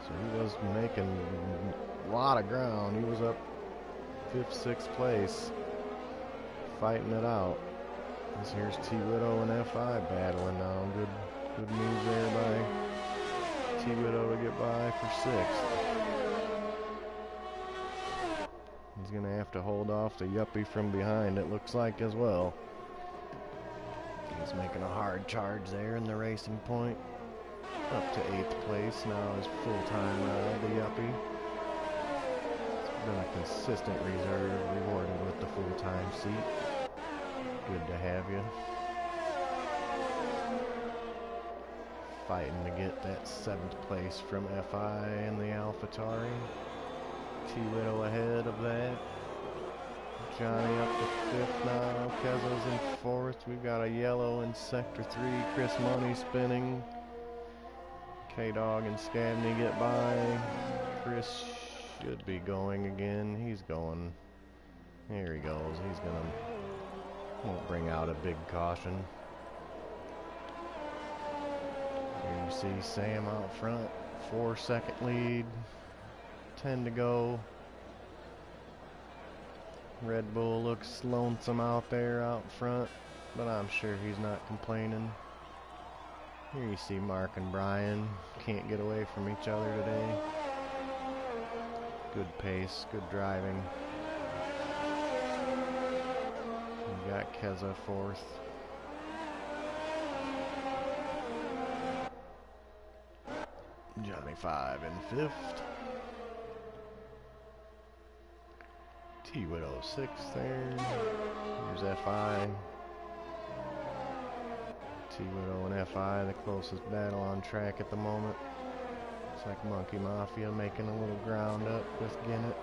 So he was making a lot of ground. He was up 5th, 6th place, fighting it out. This here's T. Widow and FI battling now. Good move there by T. Widow to get by for 6th. He's going to have to hold off the Yuppie from behind, it looks like, as well. He's making a hard charge there in the racing point. Up to 8th place now, his full-time ride, the Yuppie. It's been a consistent reserve, rewarded with the full-time seat. Good to have you. Fighting to get that 7th place from FI and the AlphaTauri. T. Widow ahead of that. Johnny up to 5th now. Kezo's in 4th. We've got a yellow in Sector 3. Chris Money spinning. K-Dog and Scabney get by. Chris should be going again. He's going. Here he goes. He's gonna. Won't bring out a big caution. Here you see Sam out front. 4-second lead. 10 to go. Red Bull looks lonesome out there out front, but I'm sure he's not complaining. Here you see Mark and Brian. Can't get away from each other today. Good pace, good driving. We got Keza 4th. Johnny 5 in 5th. T. Widow 6th there. Here's FI. T. Widow and FI, the closest battle on track at the moment. Looks like Monkey Mafia making a little ground up with Ginnett.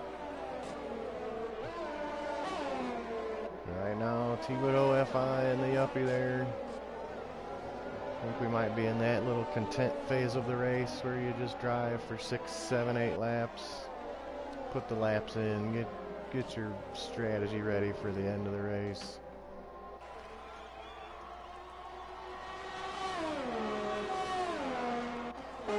Right now, T. Widow, FI, and the Yuppie there. I think we might be in that little content phase of the race where you just drive for 6, 7, 8 laps. Put the laps in, get your strategy ready for the end of the race. You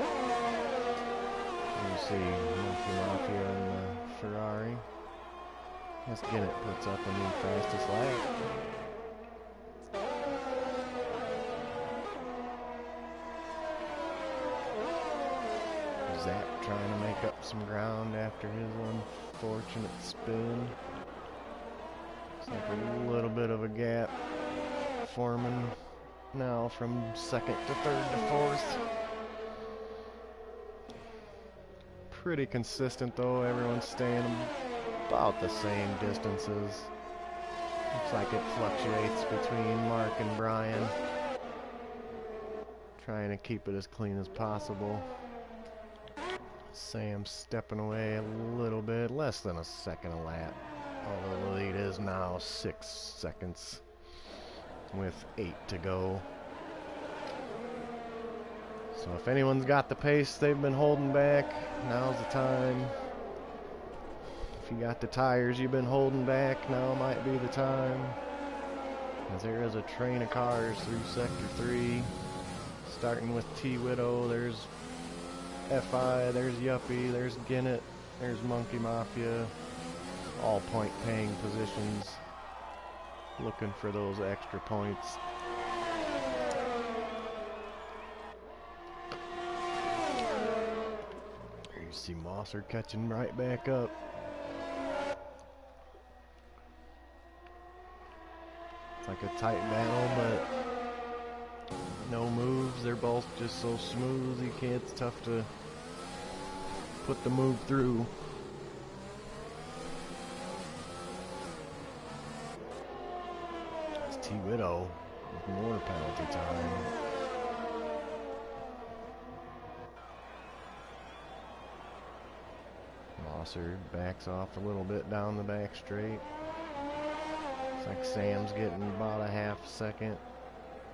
see Monkey Mafia and the Ferrari. Let's get it, puts up a new fastest lap. Zap trying to make up some ground after his unfortunate spin. It's like a little bit of a gap forming now from 2nd to 3rd to 4th. Pretty consistent though, everyone's staying about the same distances. Looks like it fluctuates between Mark and Brian. Trying to keep it as clean as possible. Sam stepping away a little bit, less than a second a lap. Although the lead is now 6 seconds with 8 to go. So if anyone's got the pace they've been holding back, now's the time. If you got the tires you've been holding back, now might be the time. As there is a train of cars through Sector 3. Starting with T. Widow, there's FI, there's Yuppie, there's Ginnett, there's Monkey Mafia. All point paying positions. Looking for those extra points. You see Mosser catching right back up. It's like a tight battle, but no moves. They're both just so smooth. You can't. It's tough to put the move through. It's T. Widow with more penalty time. Mosser backs off a little bit down the back straight. Like Sam's getting about a half second,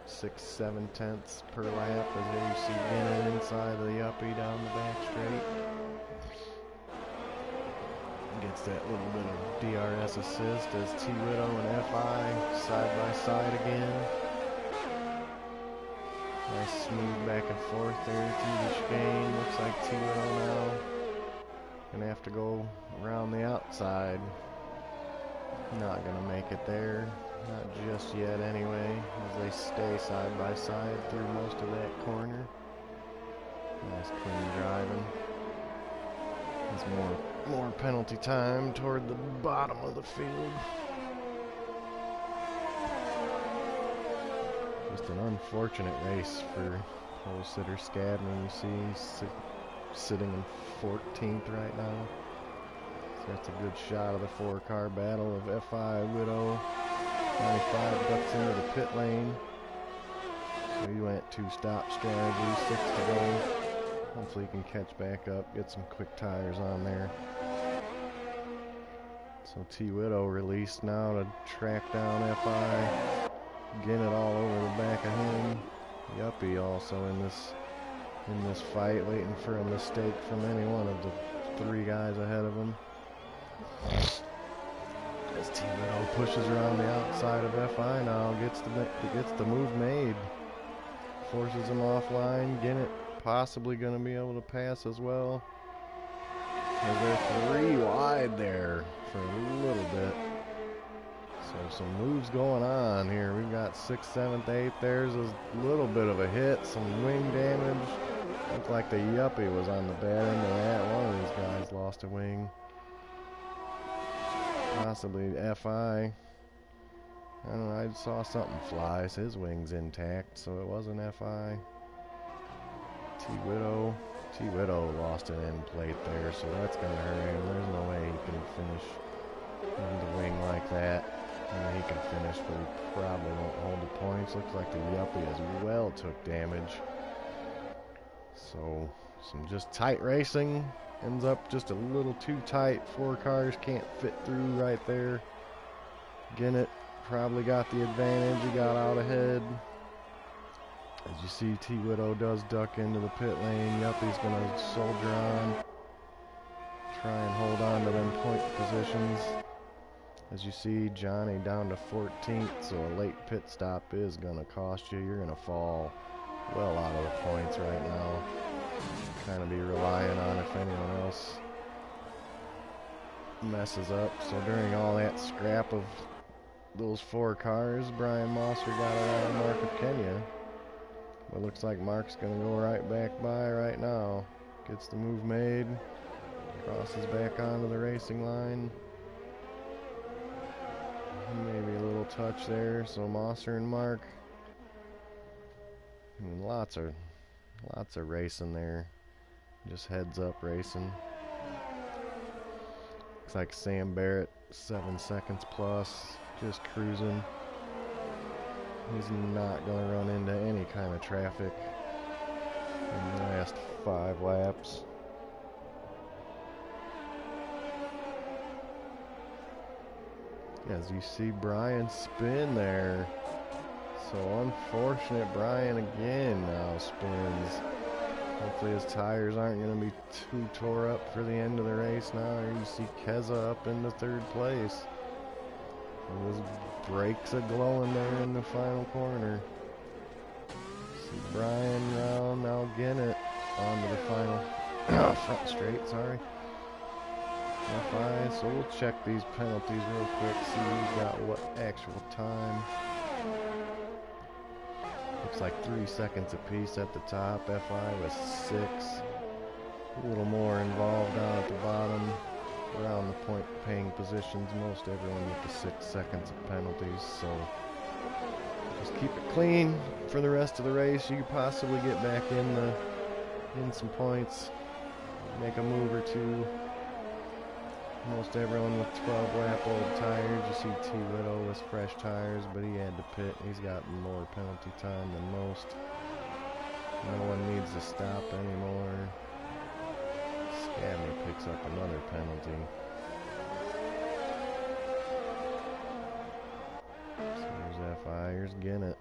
6-7 tenths per lap, as there you see Guinnett inside of the uppie down the back straight. Gets that little bit of DRS assist as T. Widow and FI side by side again. Nice smooth back and forth there through the chicane. Looks like T. Widow now gonna have to go around the outside. Not gonna make it there, not just yet anyway, as they stay side by side through most of that corner. Nice clean driving. There's more penalty time toward the bottom of the field. Just an unfortunate race for pole sitter Scadman. You see he's sitting in 14th right now. So that's a good shot of the 4-car battle of FI, Widow. 95 ducks into the pit lane. So he went 2-stop strategy, 6 to go. Hopefully he can catch back up, get some quick tires on there. So T. Widow released now to track down FI. Getting it all over the back of him. Yuppie also in this fight, waiting for a mistake from any one of the 3 guys ahead of him. As T. Widow pushes around the outside of FI now, gets the move made. Forces him offline. Guinnett possibly going to be able to pass as well. As they're 3 wide there for a little bit. So some moves going on here. We've got 6th, 7th, 8th. There's a little bit of a hit, some wing damage. Looked like the Yuppie was on the bad end of that. One of these guys lost a wing. Possibly FI. I don't know, I saw something fly. So his wing's intact, so it wasn't FI. T. Widow lost an end plate there, so that's going to hurt him. There's no way he can finish in the wing like that. I mean, he can finish, but he probably won't hold the points. Looks like the Yuppie as well took damage. So, some just tight racing. Ends up just a little too tight. 4 cars can't fit through right there. Guinnett probably got the advantage. He got out ahead. As you see, T. Widow does duck into the pit lane. Yuppie's going to soldier on. Try and hold on to them point positions. As you see, Johnny down to 14th, so a late pit stop is going to cost you. You're going to fall well out of the points right now. Kind of be relying on if anyone else messes up. So during all that scrap of those 4 cars, Brian Mosser got around Mark of Kenya. But it looks like Mark's going to go right back by right now. Gets the move made. Crosses back onto the racing line. Maybe a little touch there. So Mosser and Mark. I mean, lots of racing there. Just heads up racing. Looks like Sam Barrett 7 seconds plus. Just cruising. He's not going to run into any kind of traffic in the last 5 laps. As you see Brian spin there. So unfortunate, Brian again now spins. Hopefully his tires aren't going to be too tore up for the end of the race now. Here you see Keza up into 3rd place. And his brakes are glowing there in the final corner. See Brian now Guinnett onto the final front straight, sorry. FI, so we'll check these penalties real quick, see who's got what actual time. Looks like 3 seconds apiece at the top. FI was 6. A little more involved down at the bottom. Around the point paying positions, most everyone with the 6 seconds of penalties, so just keep it clean for the rest of the race. You could possibly get back in some points, make a move or 2. Most everyone with 12-lap-old tires. You see T. Widow with fresh tires, but he had to pit. He's got more penalty time than most. No one needs to stop anymore. Scadman picks up another penalty. There's Ginnett.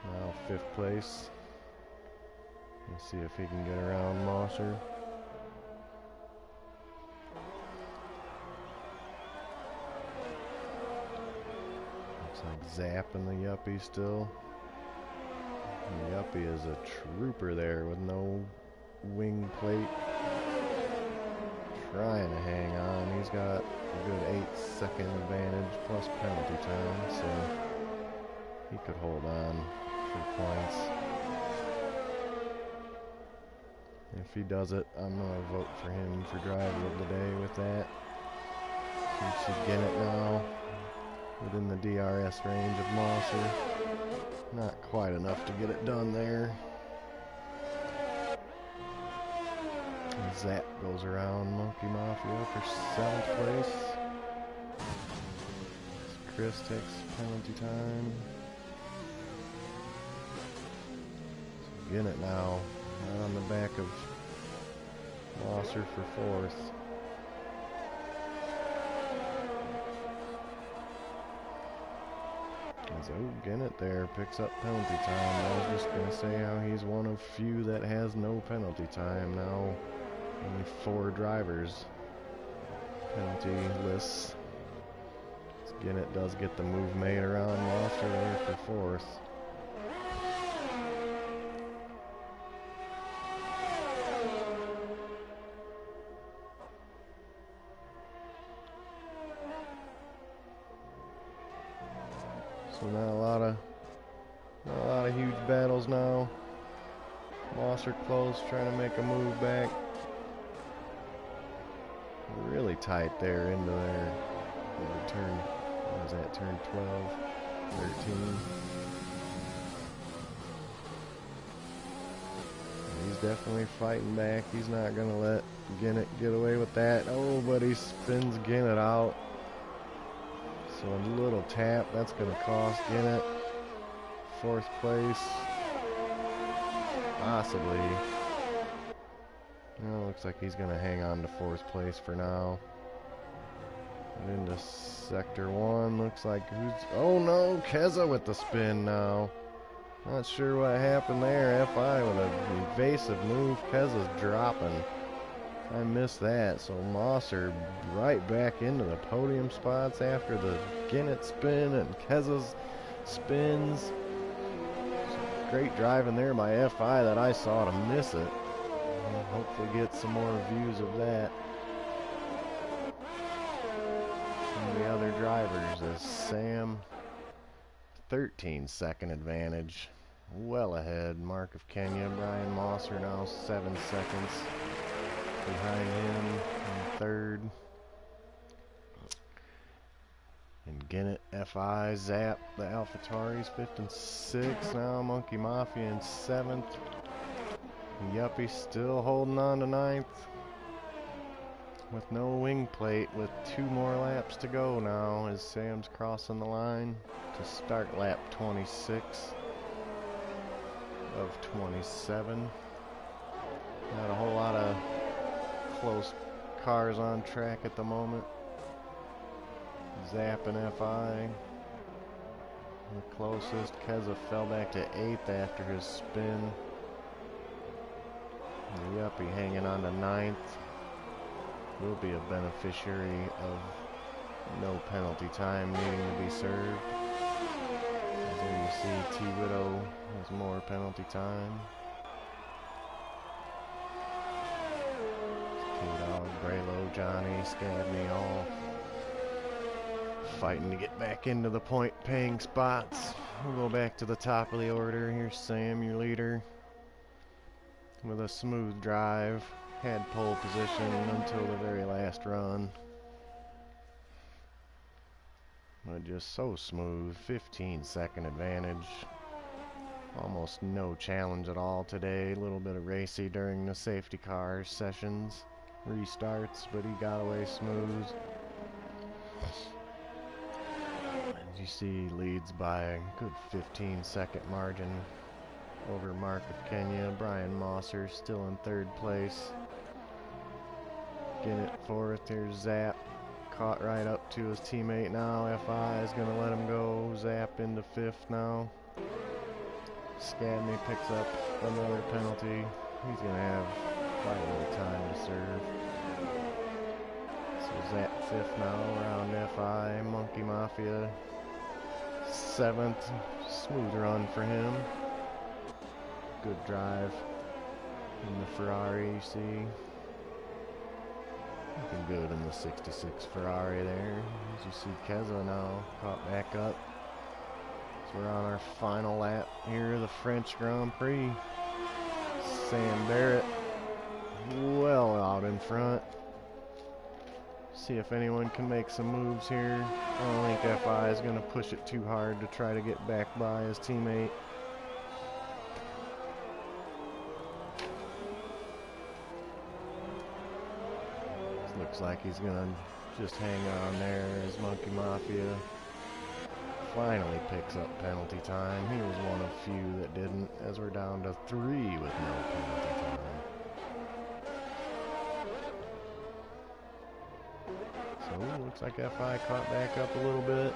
Now 5th place. Let's see if he can get around Mosser. Looks like Zap and the Yuppie still. The Yuppie is a trooper there with no wing plate. Trying to hang on. He's got a good 8-second advantage plus penalty time, so he could hold on for points. If he does it, I'm going to vote for him for driver of the day with that. He should get it now. Within the DRS range of Mosser. Not quite enough to get it done there. And Zap goes around Monkey Mafia for 7th place. Chris takes penalty time. So Ginnett now. Right on the back of Mosser for 4th. Oh, Ginnett there picks up penalty time. I was just going to say how he's one of few that has no penalty time. Now only 4 drivers penalty lists. So Ginnett does get the move made around Mosser there for 4th. So not a lot of huge battles now. Mosser close, trying to make a move back. Really tight there into their turn. What was that? Turn 12, 13. He's definitely fighting back. He's not gonna let Ginnett get away with that. Oh, but he spins Ginnett out. So a little tap, that's going to cost Ginnett 4th place. Possibly. Well, looks like he's going to hang on to 4th place for now. And into Sector 1, looks like who's... Oh no, Keza with the spin now. Not sure what happened there. FI with an evasive move. Keza's dropping. I missed that, so Mosser right back into the podium spots after the Ginnett spin and Keza's spins. Great driving there by FI that I saw to miss it. I'll hopefully get some more views of that. Some of the other drivers is Sam, 13-second advantage. Well ahead. Mark of Kenya, Brian Mosser now 7 seconds behind him in 3rd. And Ginnett, FI, Zap, the AlphaTauris 5th and 6th. Now Monkey Mafia in 7th. Yuppie still holding on to 9th. With no wing plate, with 2 more laps to go now as Sam's crossing the line to start lap 26 of 27. Not a whole lot of close cars on track at the moment. Zap and FI the closest. Keza fell back to 8th after his spin. And the Yuppie hanging on to 9th. Will be a beneficiary of no penalty time needing to be served. As there you see T-Widow has more penalty time. K-Dog, Braylo, Johnny, Scabney all fighting to get back into the point-paying spots. We'll go back to the top of the order. Here's Sam, your leader, with a smooth drive. Had pole position until the very last run. But just so smooth. 15-second advantage. Almost no challenge at all today. A little bit of racy during the safety car sessions. Restarts, but he got away smooth. As you see, leads by a good 15-second margin over Mark of Kenya. Brian Mosser still in 3rd place. Ginnett 4th. There's Zap. caught right up to his teammate now. FI is going to let him go. Zap into 5th now. Scadney picks up another penalty. He's going to have quite a little time to serve. So Zap 5th now around FI. Monkey Mafia 7th. Smooth run for him. Good drive in the Ferrari, you see. Looking good in the 66 Ferrari there. As you see Keza now caught back up. So we're on our final lap here of the French Grand Prix. Sam Barrett well out in front. See if anyone can make some moves here. I don't think FI is going to push it too hard to try to get back by his teammate. Looks like he's going to just hang on there as Monkey Mafia finally picks up penalty time. He was one of few that didn't, as we're down to 3 with no penalty time. So looks like FI caught back up a little bit.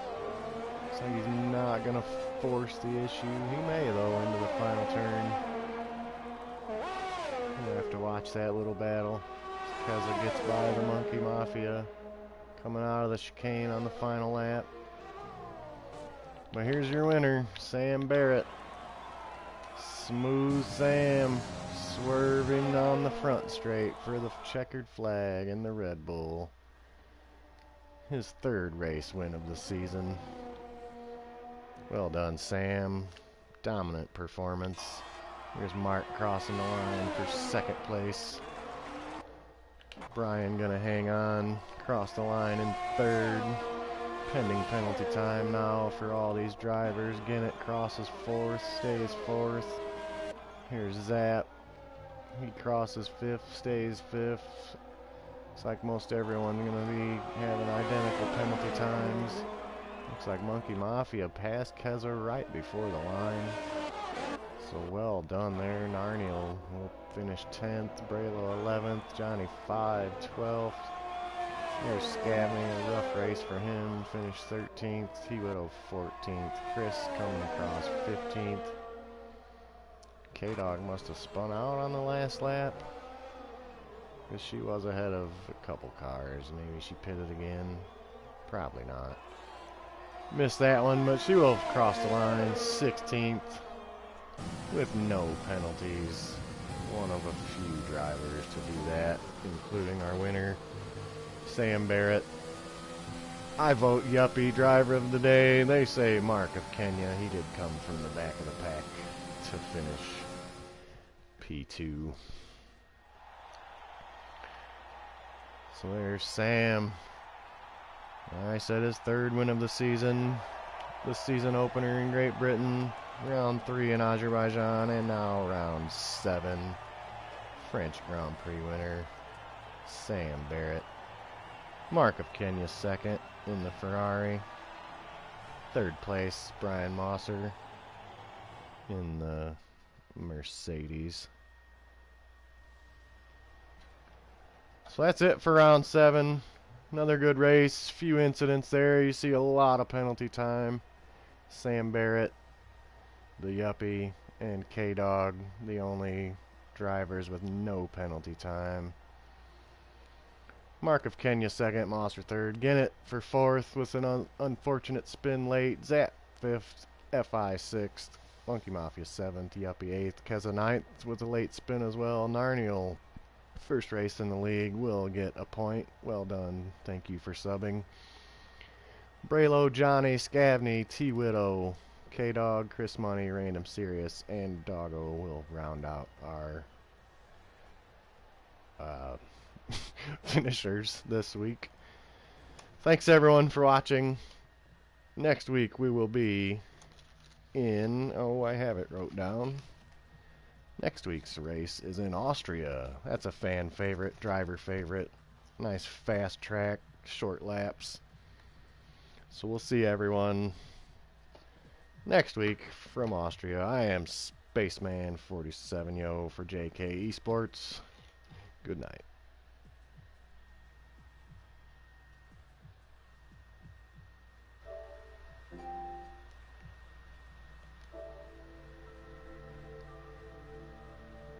Looks like he's not going to force the issue. He may, though, into the final turn. We'll have to watch that little battle. Keza gets by the Monkey Mafia coming out of the chicane on the final lap. But here's your winner, Sam Barrett. Smooth Sam swerving on the front straight for the checkered flag and the Red Bull. His 3rd race win of the season. Well done, Sam. Dominant performance. Here's Mark crossing the line for 2nd place. Brian gonna hang on, cross the line in 3rd. Pending penalty time now for all these drivers. Ginnett crosses 4th, stays 4th. Here's Zap. He crosses 5th, stays 5th. Looks like most everyone's gonna be having identical penalty times. Looks like Monkey Mafia passed Keza right before the line. So well done there. Narniel will finish 10th, Braylo 11th, Johnny 5, 12th. There's Scabney, a rough race for him, finished 13th, T-Widow 14th, Chris coming across 15th. K-Dog must have spun out on the last lap, because she was ahead of a couple cars. Maybe she pitted again, probably not. Missed that one, but she will cross the line, 16th. With no penalties. One of a few drivers to do that, including our winner, Sam Barrett. I vote Yuppie driver of the day. They say Mark of Kenya. He did come from the back of the pack to finish P2. So there's Sam. I said his 3rd win of the season. The season opener in Great Britain. Round 3 in Azerbaijan, and now round 7. French Grand Prix winner, Sam Barrett. Mark of Kenya 2nd in the Ferrari. 3rd place, Brian Mosser in the Mercedes. So that's it for round 7. Another good race. Few incidents there. You see a lot of penalty time. Sam Barrett, the Yuppie, and K-Dog, the only drivers with no penalty time. Mark of Kenya 2nd, Mosser 3rd, Ginnett for 4th with an unfortunate spin late, Zap 5th, FI 6th, Monkey Mafia 7th, Yuppie 8th, Keza 9th with a late spin as well. Narniel, 1st race in the league, will get a point. Well done, thank you for subbing. Braylo, Johnny, Scavney, T-Widow, K-Dog, Chris Money, Random Serious, and Doggo will round out our finishers this week. Thanks everyone for watching. Next week we will be in, I have it wrote down. Next week's race is in Austria. That's a fan favorite, driver favorite. Nice fast track, short laps. So we'll see everyone next week from Austria. I am Spaceman 47 Yo for JKeSports. Good night.